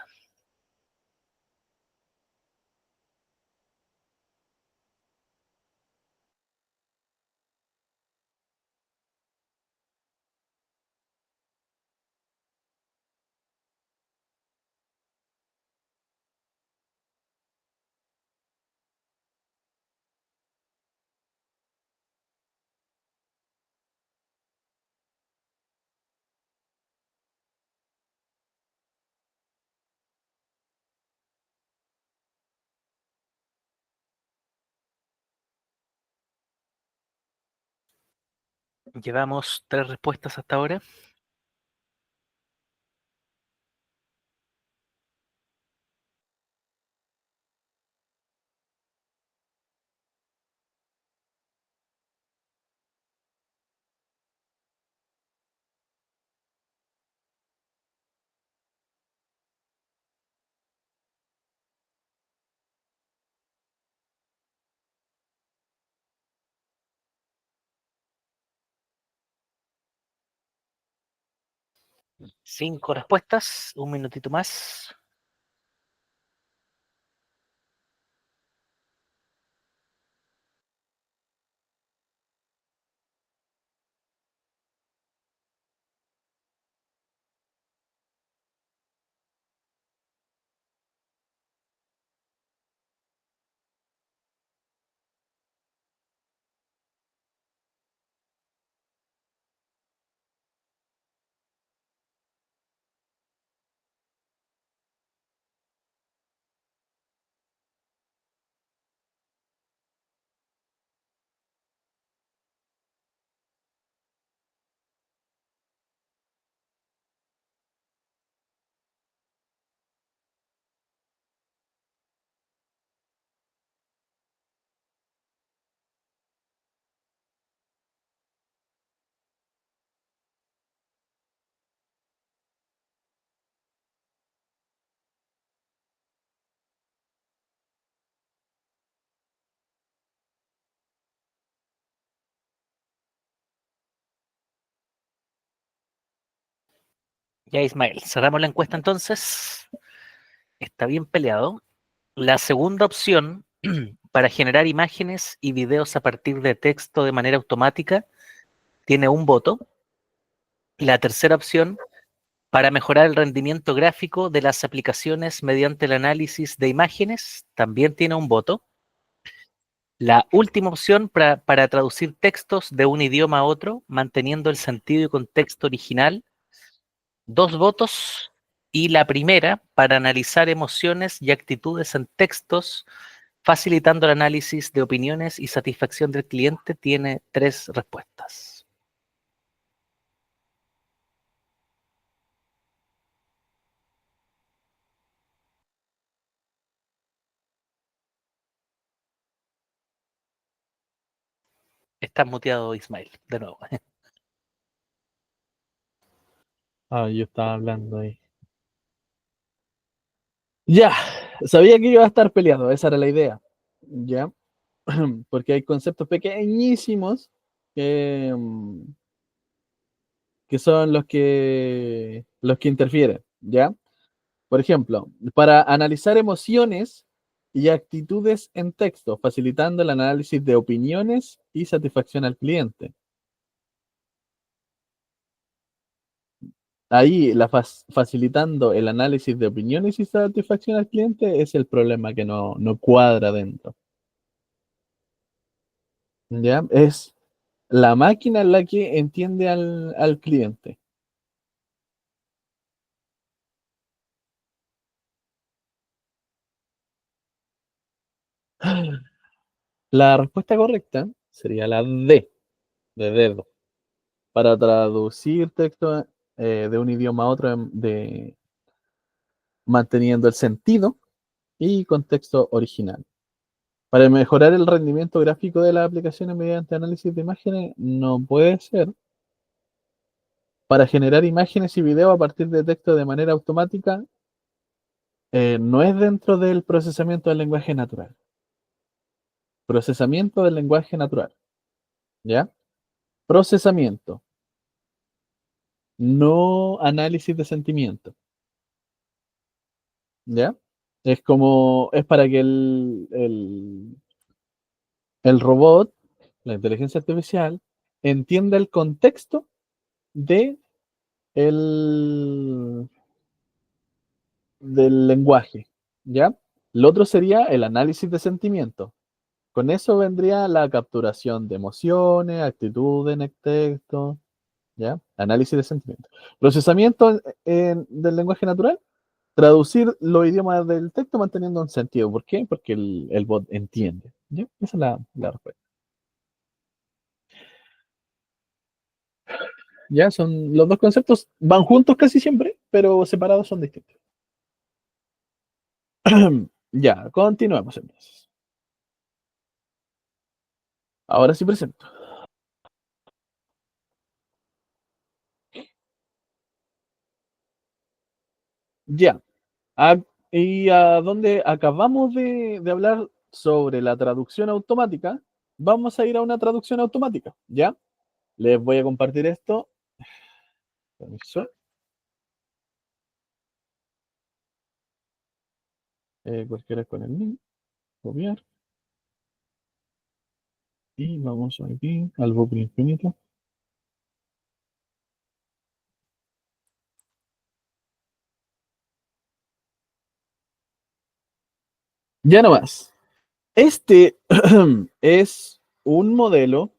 Llevamos 3 respuestas hasta ahora. Cinco respuestas, un minutito más. Ya, Ismael, cerramos la encuesta entonces. Está bien peleado. La segunda opción, para generar imágenes y videos a partir de texto de manera automática, tiene un voto. La tercera opción, para mejorar el rendimiento gráfico de las aplicaciones mediante el análisis de imágenes, también tiene un voto. La última opción, para traducir textos de un idioma a otro, manteniendo el sentido y contexto original, 2 votos. Y la primera, para analizar emociones y actitudes en textos, facilitando el análisis de opiniones y satisfacción del cliente, tiene 3 respuestas. Estás muteado, Ismael, de nuevo. Ah, yo estaba hablando ahí. Ya, sabía que iba a estar peleado, esa era la idea. Ya, porque hay conceptos pequeñísimos que, que son los que interfieren, ¿ya? Por ejemplo, para analizar emociones y actitudes en texto, facilitando el análisis de opiniones y satisfacción al cliente. ahí facilitando el análisis de opiniones y satisfacción al cliente es el problema que no cuadra dentro. ¿Ya? Es la máquina la que entiende al cliente. La respuesta correcta sería la D, de dedo, para traducir texto de un idioma a otro manteniendo el sentido y contexto original. Para mejorar el rendimiento gráfico de las aplicaciones mediante análisis de imágenes, no puede ser. Para generar imágenes y videos a partir de texto de manera automática, no es dentro del procesamiento del lenguaje natural. Procesamiento del lenguaje natural. ¿Ya? Procesamiento, no análisis de sentimiento. ¿Ya? Es para que el robot, la inteligencia artificial, entienda el contexto de el, del lenguaje, ¿ya? Lo otro sería el análisis de sentimiento. Con eso vendría la capturación de emociones, actitudes en el texto, ¿ya? Análisis de sentimiento. Procesamiento del lenguaje natural, traducir los idiomas del texto manteniendo un sentido. ¿Por qué? Porque el bot entiende, ¿ya? Esa es la respuesta. Ya son los dos conceptos, van juntos casi siempre, pero separados son distintos. Ya, continuemos entonces. Ahora sí presento. Ya. A- y a donde acabamos de hablar sobre la traducción automática, vamos a ir a una traducción automática. ¿Ya? Les voy a compartir esto. Permiso. Cualquiera con el link. Copiar. Y vamos aquí al bucle infinito. Ya no más. Este es un modelo.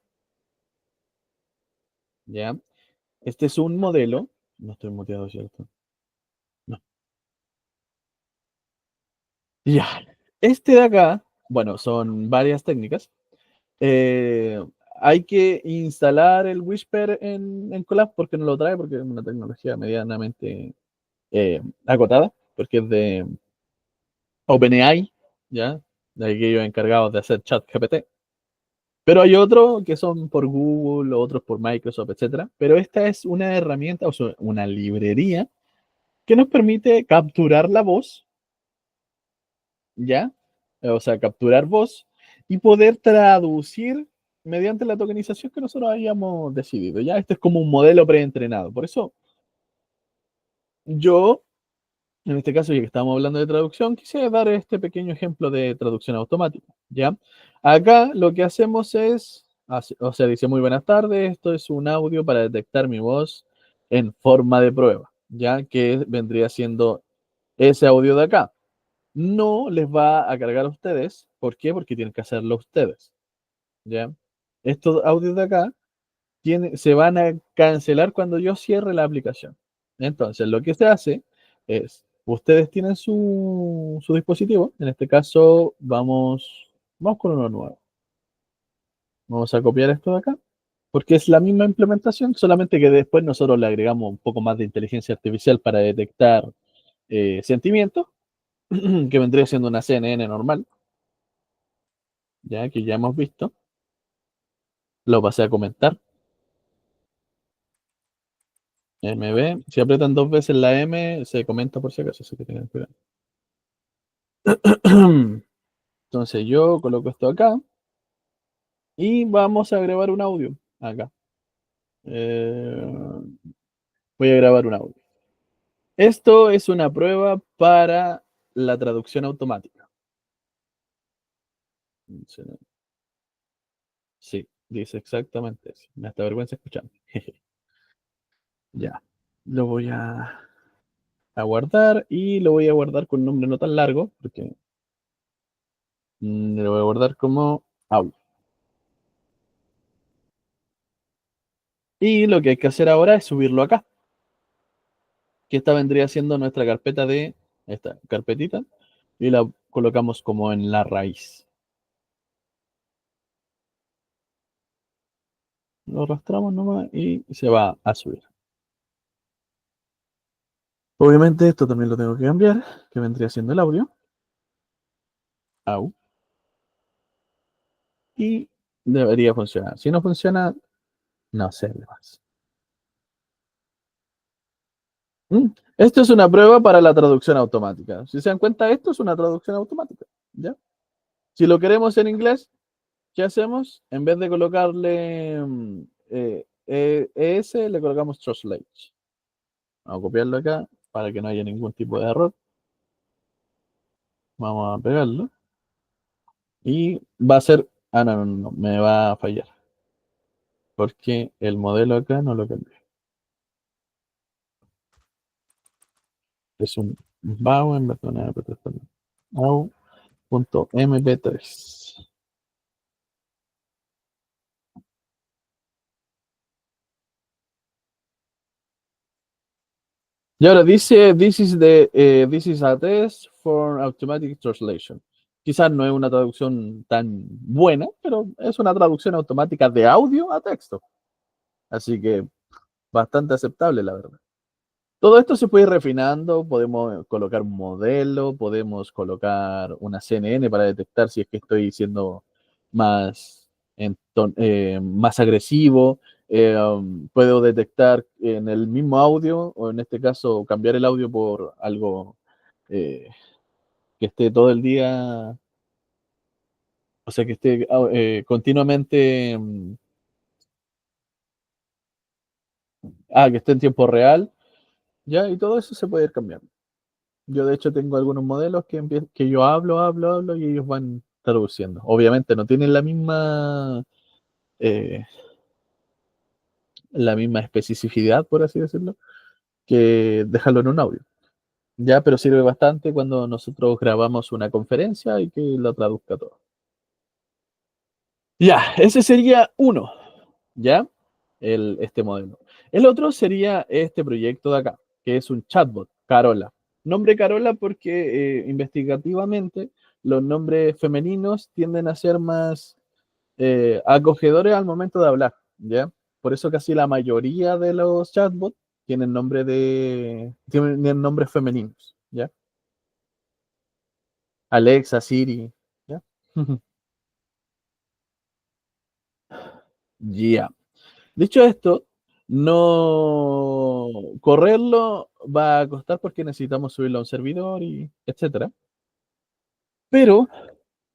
¿Ya? Este es un modelo. No estoy muteado, ¿cierto? No. Ya. Este de acá, bueno, son varias técnicas. Eh, Hay que instalar el Whisper en Colab porque no lo trae, porque es una tecnología medianamente acotada, porque es de OpenAI, ¿ya? De aquellos encargados de hacer chat GPT. Pero hay otros que son por Google, otros por Microsoft, etcétera. Pero esta es una herramienta, o sea, una librería que nos permite capturar la voz, ¿ya? O sea, capturar voz y poder traducir mediante la tokenización que nosotros habíamos decidido, ¿ya? Este es como un modelo preentrenado. Por eso yo, en este caso, ya que estamos hablando de traducción, quisiera dar este pequeño ejemplo de traducción automática, ¿ya? Acá lo que hacemos es, o sea, dice muy buenas tardes, esto es un audio para detectar mi voz en forma de prueba, ¿ya? Que vendría siendo ese audio de acá. No les va a cargar a ustedes. ¿Por qué? Porque tienen que hacerlo ustedes. ¿Ya? Estos audios de acá se van a cancelar cuando yo cierre la aplicación. Entonces, lo que se hace es, ustedes tienen su dispositivo. En este caso, vamos con uno nuevo. Vamos a copiar esto de acá, porque es la misma implementación, solamente que después nosotros le agregamos un poco más de inteligencia artificial para detectar sentimientos, que vendría siendo una CNN normal. Ya que ya hemos visto, lo pasé a comentar. MB, si aprietan dos veces la M, se comenta por si acaso, así que tengan cuidado. Entonces yo coloco esto acá y vamos a grabar un audio acá. Eh, Voy a grabar un audio. Esto es una prueba para la traducción automática. Sí, dice exactamente eso. Me da vergüenza escuchando. Ya. Lo voy a guardar y lo voy a guardar con un nombre no tan largo, porque lo voy a guardar como audio. Y lo que hay que hacer ahora es subirlo acá, que esta vendría siendo nuestra carpeta de esta carpetita, y la colocamos como en la raíz. Lo arrastramos nomás y se va a subir. Obviamente esto también lo tengo que cambiar, que vendría siendo el audio. Au. Y debería funcionar. Si no funciona, no sé más. Esto es una prueba para la traducción automática. Si se dan cuenta, esto es una traducción automática. ¿Ya? Si lo queremos en inglés, ¿qué hacemos? En vez de colocarle ES, le colocamos Translate. Vamos a copiarlo acá para que no haya ningún tipo de error. Vamos a pegarlo. Y va a ser... Ah, no, me va a fallar. Porque el modelo acá no lo cambié. Es un BAW en vez de una MP3. BAW.mp3. Y ahora dice, this is a test for automatic translation. Quizás no es una traducción tan buena, pero es una traducción automática de audio a texto. Así que bastante aceptable, la verdad. Todo esto se puede ir refinando, podemos colocar un modelo, podemos colocar una CNN para detectar si es que estoy siendo más, más agresivo. Puedo detectar en el mismo audio, o en este caso cambiar el audio por algo eh, que esté todo el día, o sea, que esté continuamente, que esté en tiempo real, ¿ya? Y todo eso se puede ir cambiando. Yo de hecho tengo algunos modelos que yo hablo y ellos van traduciendo. Obviamente no tienen eh, la misma especificidad, por así decirlo, que dejarlo en un audio. Ya, pero sirve bastante cuando nosotros grabamos una conferencia y que lo traduzca todo. Ya, ese sería uno, ¿ya? Este modelo. El otro sería este proyecto de acá, que es un chatbot, Carola. Nombre Carola porque investigativamente los nombres femeninos tienden a ser más acogedores al momento de hablar, ¿ya? Por eso casi la mayoría de los chatbots tienen nombres femeninos, ¿ya? Alexa, Siri, ¿ya? Ya. Dicho esto, no correrlo va a costar porque necesitamos subirlo a un servidor y etcétera. Pero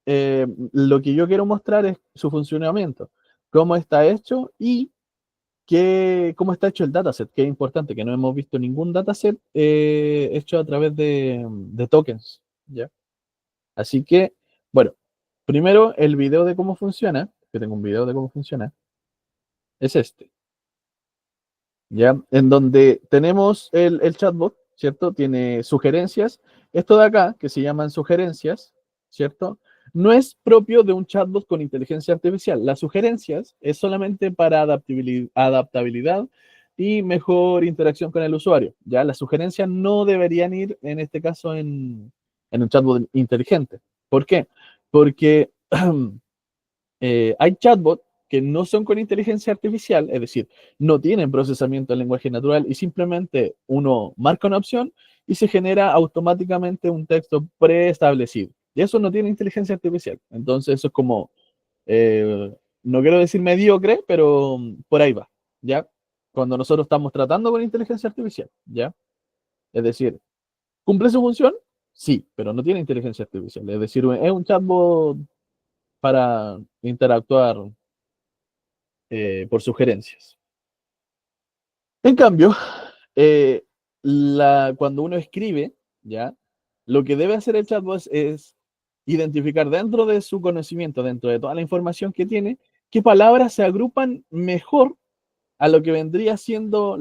lo que yo quiero mostrar es su funcionamiento, cómo está hecho y cómo está hecho el dataset, que es importante, que no hemos visto ningún dataset hecho a través de tokens, ¿ya? Así que, bueno, primero el video de cómo funciona, que tengo un video de cómo funciona, es este. ¿Ya? En donde tenemos el chatbot, ¿cierto? Tiene sugerencias. Esto de acá, que se llaman sugerencias, ¿cierto? No es propio de un chatbot con inteligencia artificial. Las sugerencias es solamente para adaptabilidad y mejor interacción con el usuario. ¿Ya? Las sugerencias no deberían ir, en este caso, en un chatbot inteligente. ¿Por qué? Porque hay chatbots que no son con inteligencia artificial, es decir, no tienen procesamiento en lenguaje natural y simplemente uno marca una opción y se genera automáticamente un texto preestablecido. Y eso no tiene inteligencia artificial. Entonces eso es como, no quiero decir mediocre, pero por ahí va, ¿ya? Cuando nosotros estamos tratando con inteligencia artificial, ¿ya? Es decir, ¿cumple su función? Sí, pero no tiene inteligencia artificial. Es decir, es un chatbot para interactuar por sugerencias. En cambio, eh, cuando uno escribe, ¿ya? Lo que debe hacer el chatbot es identificar dentro de su conocimiento, dentro de toda la información que tiene, qué palabras se agrupan mejor a lo que vendría siendo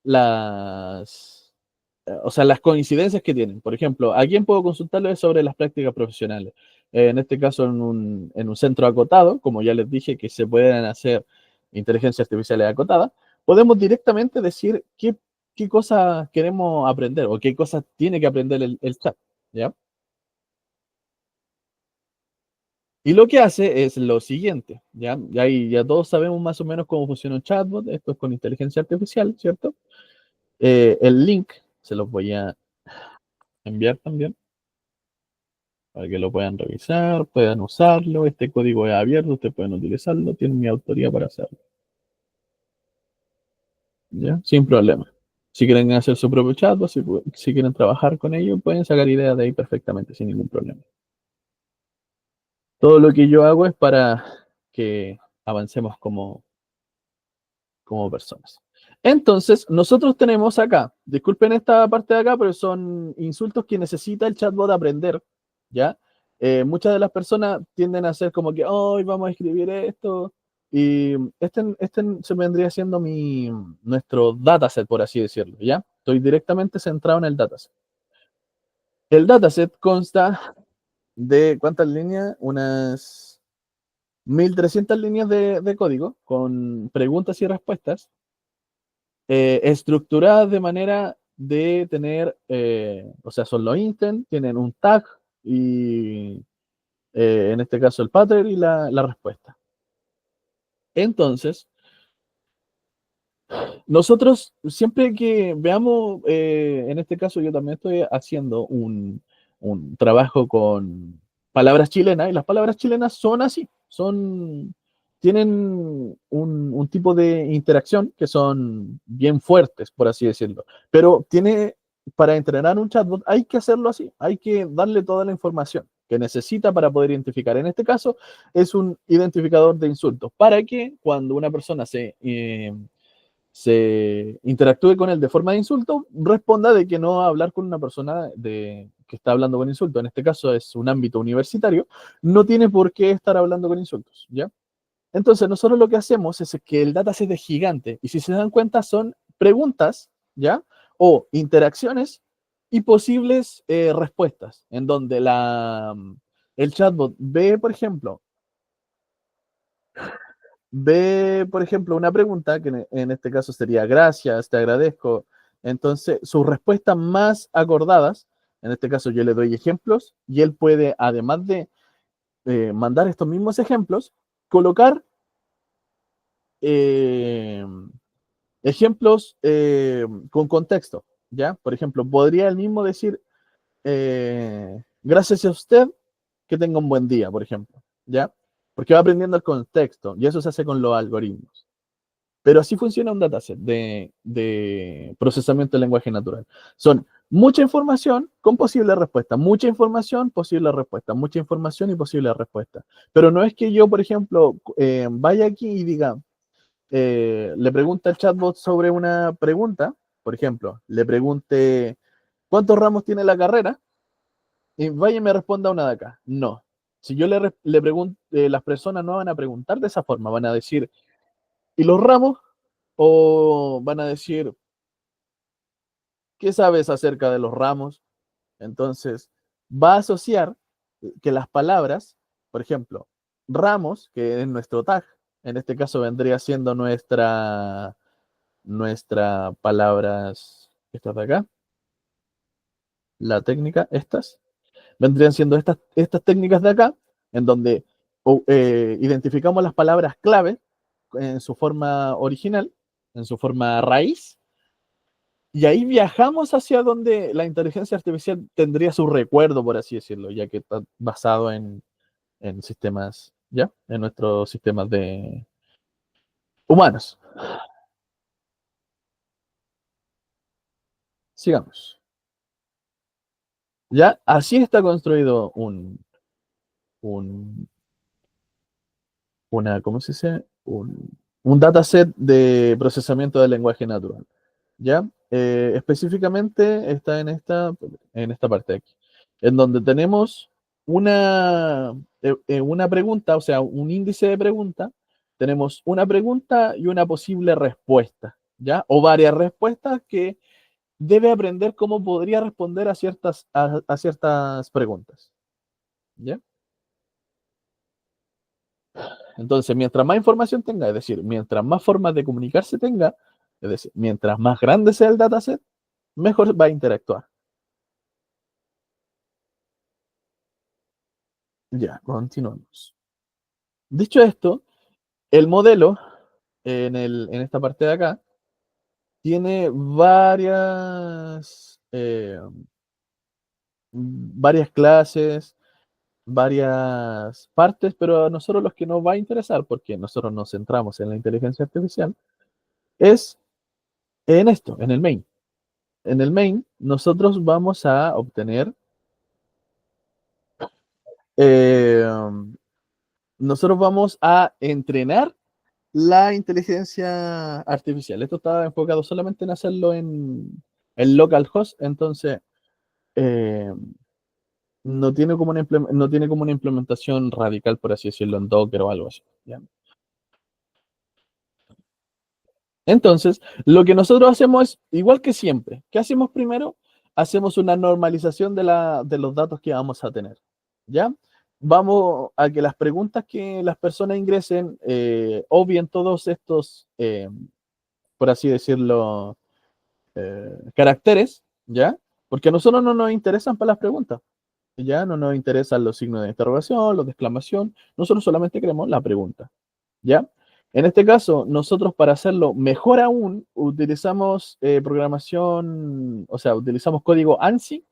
o sea, las coincidencias que tienen. Por ejemplo, ¿a quién puedo consultarlo? Es sobre las prácticas profesionales. En este caso, en un centro acotado, como ya les dije, que se pueden hacer inteligencias artificiales acotadas, podemos directamente decir qué cosas queremos aprender o qué cosas tiene que aprender el chat, ¿ya? Y lo que hace es lo siguiente, ¿ya? Ya todos sabemos más o menos cómo funciona un chatbot, esto es con inteligencia artificial, ¿cierto? El link se los voy a enviar también para que lo puedan revisar, puedan usarlo. Este código es abierto, ustedes pueden utilizarlo, tienen mi autoría para hacerlo, ¿ya? Sin problema. Si quieren hacer su propio chatbot, si quieren trabajar con ello, pueden sacar ideas de ahí perfectamente, sin ningún problema. Todo lo que yo hago es para que avancemos como personas. Entonces, nosotros tenemos acá, disculpen esta parte de acá, pero son insultos que necesita el chatbot aprender, ¿ya? Muchas de las personas tienden a hacer como que, hoy vamos a escribir esto, y este se vendría siendo nuestro dataset, por así decirlo, ¿ya? Estoy directamente centrado en el dataset. El dataset consta de, ¿cuántas líneas? Unas 1300 líneas de código con preguntas y respuestas estructuradas de manera de tener, o sea, son los instants, tienen un tag y en este caso el pattern y la respuesta. Entonces, nosotros siempre que veamos, en este caso yo también estoy haciendo un trabajo con palabras chilenas y las palabras chilenas son así, tienen un tipo de interacción que son bien fuertes, por así decirlo, pero para entrenar un chatbot hay que hacerlo así, hay que darle toda la información que necesita para poder identificar. En este caso es un identificador de insultos, para que cuando una persona se interactúe con él de forma de insulto, responda de que no va a hablar con una persona que está hablando con insultos. En este caso es un ámbito universitario, no tiene por qué estar hablando con insultos, ¿ya? Entonces, nosotros lo que hacemos es que el dataset es gigante y si se dan cuenta son preguntas, ¿ya? O interacciones y posibles respuestas, en donde el chatbot ve, por ejemplo, una pregunta, que en este caso sería gracias, te agradezco. Entonces, sus respuestas más acordadas, en este caso yo le doy ejemplos y él puede, además de mandar estos mismos ejemplos, colocar eh, ejemplos con contexto, ¿ya? Por ejemplo, podría él mismo decir, gracias a usted, que tenga un buen día, por ejemplo, ¿ya? Porque va aprendiendo el contexto y eso se hace con los algoritmos. Pero así funciona un dataset de procesamiento de lenguaje natural. Son mucha información con posible respuesta, mucha información, posible respuesta, mucha información y posible respuesta. Pero no es que yo, por ejemplo, vaya aquí y diga, le pregunta al chatbot sobre una pregunta, por ejemplo, le pregunte, ¿cuántos ramos tiene la carrera? Y vaya y me responda una de acá. No. Si yo le pregunto, las personas no van a preguntar de esa forma, van a decir, ¿y los ramos? O van a decir, ¿qué sabes acerca de los ramos? Entonces, va a asociar que las palabras, por ejemplo, ramos, que es nuestro tag, en este caso vendría siendo nuestra palabras, estas de acá, la técnica, vendrían siendo estas técnicas de acá, en donde identificamos las palabras clave en su forma original, en su forma raíz, y ahí viajamos hacia donde la inteligencia artificial tendría su recuerdo, por así decirlo, ya que está basado en sistemas, ¿ya? En nuestros sistemas de humanos. Sigamos. Ya, así está construido un, ¿cómo se dice? Un dataset de procesamiento del lenguaje natural. ¿Ya? Específicamente está en esta parte de aquí, en donde tenemos una pregunta, o sea, un índice de pregunta, tenemos una pregunta y una posible respuesta, ¿ya? O varias respuestas que debe aprender cómo podría responder a ciertas preguntas, ¿ya? Entonces, mientras más información tenga, es decir, mientras más formas de comunicarse tenga, es decir, mientras más grande sea el dataset, mejor va a interactuar. Ya, continuamos. Dicho esto, el modelo en esta parte de acá tiene varias clases, varias partes, pero a nosotros los que nos va a interesar, porque nosotros nos centramos en la inteligencia artificial, es en esto, en el main. En el main, nosotros vamos a obtener, eh, nosotros vamos a entrenar la inteligencia artificial. Esto está enfocado solamente en hacerlo en localhost, entonces eh, no tiene como una implementación radical, por así decirlo, en Docker o algo así. ¿Ya? Entonces, lo que nosotros hacemos es igual que siempre. ¿Qué hacemos primero? Hacemos una normalización de los datos que vamos a tener. ¿Ya? Vamos a que las preguntas que las personas ingresen, obvien todos estos, por así decirlo, caracteres, ¿ya? Porque a nosotros no nos interesan para las preguntas. Ya no nos interesan los signos de interrogación, los de exclamación. Nosotros solamente queremos la pregunta. ¿Ya? En este caso, nosotros para hacerlo mejor aún, utilizamos programación, o sea, utilizamos código ANSI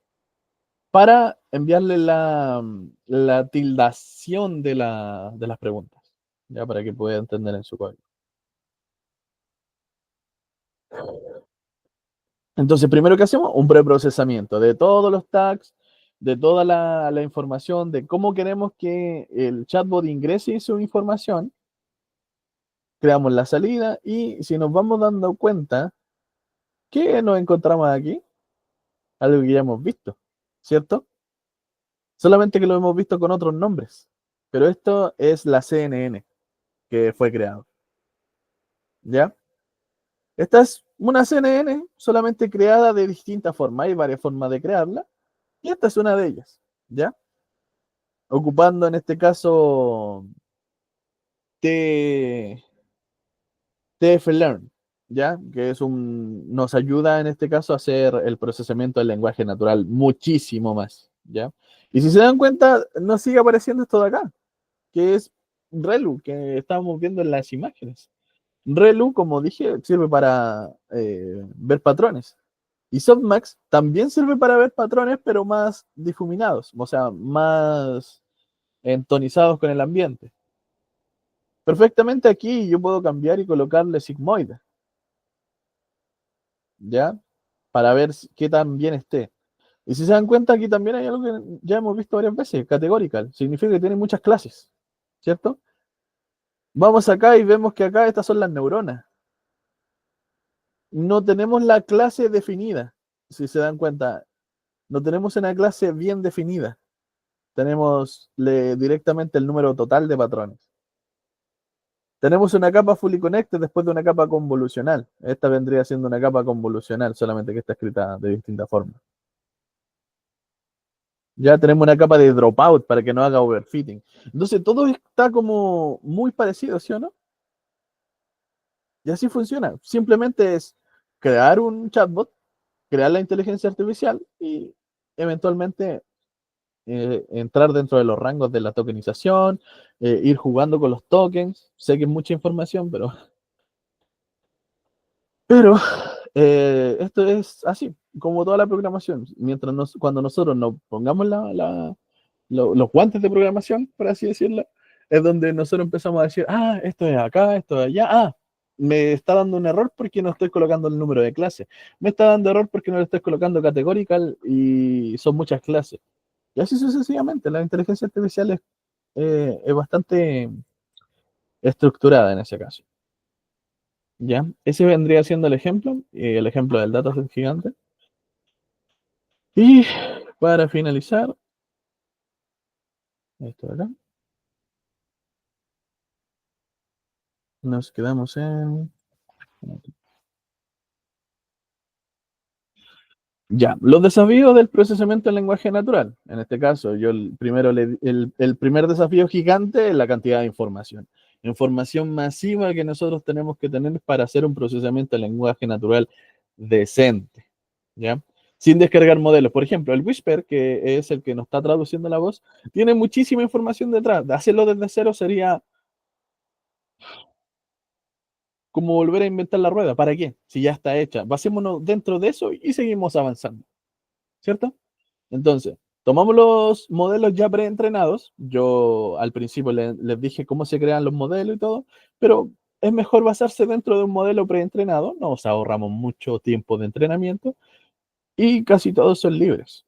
para enviarle la tildación de las preguntas, ya para que pueda entender en su código. Entonces, primero que hacemos, un preprocesamiento de todos los tags, de toda la información, de cómo queremos que el chatbot ingrese su información, creamos la salida y si nos vamos dando cuenta, ¿qué nos encontramos aquí? Algo que ya hemos visto, ¿cierto? Solamente que lo hemos visto con otros nombres. Pero esto es la CNN que fue creado, ¿ya? Esta es una CNN solamente creada de distintas formas. Hay varias formas de crearla y esta es una de ellas, ¿ya? Ocupando en este caso T, TF-Learn, ¿ya? Que nos ayuda en este caso a hacer el procesamiento del lenguaje natural muchísimo más, ¿ya? Y si se dan cuenta, nos sigue apareciendo esto de acá, que es ReLU, que estábamos viendo en las imágenes. ReLU, como dije, sirve para ver patrones. Y Softmax también sirve para ver patrones, pero más difuminados, o sea, más entonizados con el ambiente. Perfectamente aquí yo puedo cambiar y colocarle sigmoide, ¿ya? Para ver qué tan bien esté. Y si se dan cuenta, aquí también hay algo que ya hemos visto varias veces, categorical. Significa que tiene muchas clases, ¿cierto? Vamos acá y vemos que acá estas son las neuronas. No tenemos la clase definida, si se dan cuenta. No tenemos una clase bien definida. Tenemos directamente el número total de patrones. Tenemos una capa fully connected después de una capa convolucional. Esta vendría siendo una capa convolucional, solamente que está escrita de distinta forma. Ya tenemos una capa de dropout para que no haga overfitting. Entonces todo está como muy parecido, ¿sí o no? Y así funciona. Simplemente es crear un chatbot, crear la inteligencia artificial y eventualmente entrar dentro de los rangos de la tokenización, ir jugando con los tokens. Sé que es mucha información, pero esto es así, como toda la programación. Cuando nosotros nos pongamos los guantes de programación, por así decirlo, es donde nosotros empezamos a decir, ah, esto es acá, esto es allá, ah, me está dando un error porque no estoy colocando el número de clase, me está dando error porque no le estoy colocando categorical y son muchas clases. Y así sucesivamente, la inteligencia artificial es bastante estructurada en ese caso. ¿Ya? Ese vendría siendo el ejemplo del dataset gigante. Y para finalizar, esto de acá, nos quedamos en Ya, los desafíos del procesamiento del lenguaje natural. En este caso, yo el primer desafío gigante es la cantidad de información. Información masiva que nosotros tenemos que tener para hacer un procesamiento del lenguaje natural decente. ¿Ya? Sin descargar modelos. Por ejemplo, el Whisper, que es el que nos está traduciendo la voz, tiene muchísima información detrás. Hacerlo desde cero sería como volver a inventar la rueda. ¿Para qué? Si ya está hecha. Basémonos dentro de eso y seguimos avanzando. ¿Cierto? Entonces, tomamos los modelos ya preentrenados. Yo al principio les dije cómo se crean los modelos y todo, pero es mejor basarse dentro de un modelo preentrenado. Nos ahorramos mucho tiempo de entrenamiento y casi todos son libres.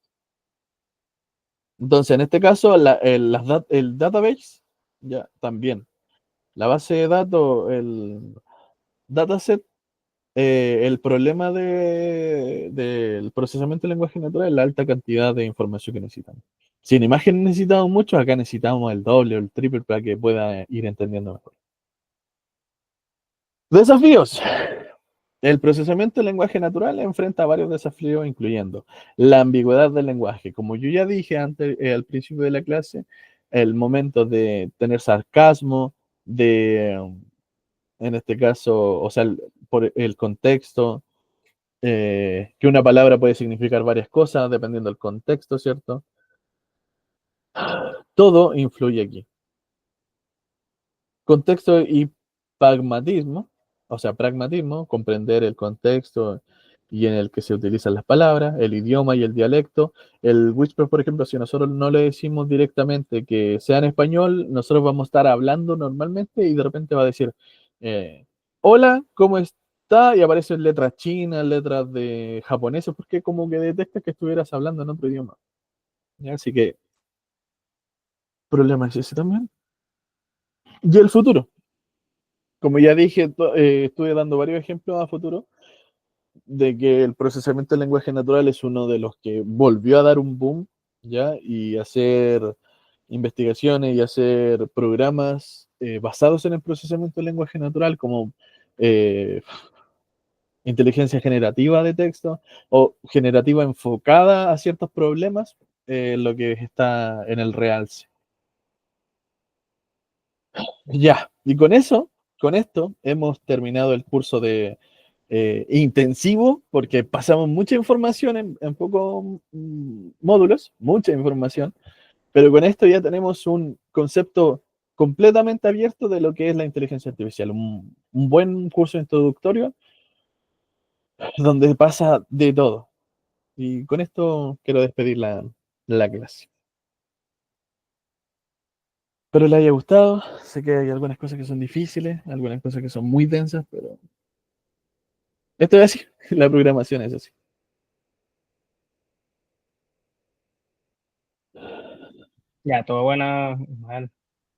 Entonces, en este caso, el database, ya también. La base de datos, el dataset, el problema del procesamiento del lenguaje natural es la alta cantidad de información que necesitamos. Si en imagen necesitamos mucho, acá necesitamos el doble o el triple para que pueda ir entendiendo mejor. Desafíos. El procesamiento del lenguaje natural enfrenta varios desafíos, incluyendo la ambigüedad del lenguaje. Como yo ya dije antes, al principio de la clase, el momento de tener sarcasmo, en este caso, o sea, por el contexto, que una palabra puede significar varias cosas dependiendo del contexto, ¿cierto? Todo influye aquí. Contexto y pragmatismo, o sea, pragmatismo, comprender el contexto y en el que se utilizan las palabras, el idioma y el dialecto. El Whisper, por ejemplo, si nosotros no le decimos directamente que sea en español, nosotros vamos a estar hablando normalmente y de repente va a decir, hola, ¿cómo está? Y aparecen letras chinas, letras de japoneses, porque como que detecta que estuvieras hablando en otro idioma. ¿Ya? Así que, problema es ese también. Y el futuro. Como ya dije, estuve dando varios ejemplos a futuro de que el procesamiento del lenguaje natural es uno de los que volvió a dar un boom, ¿ya? Y hacer investigaciones y hacer programas basados en el procesamiento del lenguaje natural, como eh, inteligencia generativa de texto o generativa enfocada a ciertos problemas, lo que está en el realce. Ya, y con esto hemos terminado el curso de intensivo, porque pasamos mucha información en pocos módulos, mucha información, pero con esto ya tenemos un concepto completamente abierto de lo que es la inteligencia artificial, un buen curso introductorio donde pasa de todo. Y con esto quiero despedir la clase. Espero les haya gustado. Sé que hay algunas cosas que son difíciles, algunas cosas que son muy densas, pero esto es así. La programación es así. Ya, todo buena, mal,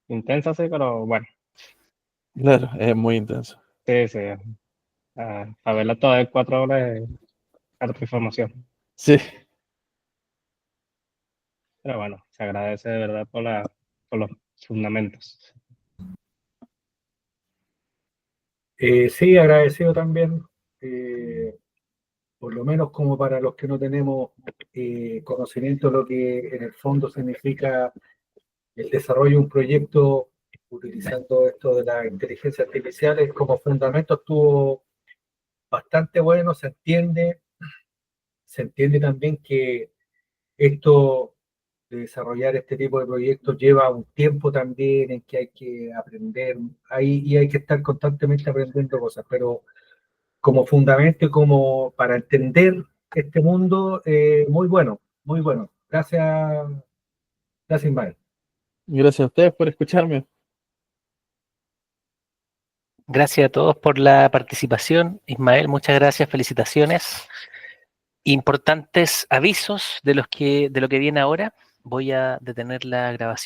intensa, sí, pero bueno, Claro, es muy intenso. sí, sí. A verla toda en 4 horas es harta información. Sí, Pero bueno, se agradece de verdad por los fundamentos. Sí, agradecido también, por lo menos como para los que no tenemos conocimiento de lo que en el fondo significa el desarrollo de un proyecto utilizando esto de la inteligencia artificial, es como fundamento estuvo bastante bueno, se entiende también que esto de desarrollar este tipo de proyectos lleva un tiempo también en que hay que aprender y hay que estar constantemente aprendiendo cosas, pero como fundamento y como para entender este mundo, muy bueno, muy bueno. Gracias, gracias, Ismael. gracias a ustedes por escucharme. Gracias a todos por la participación. Ismael, muchas gracias, felicitaciones. Importantes avisos de lo que viene ahora. Voy a detener la grabación.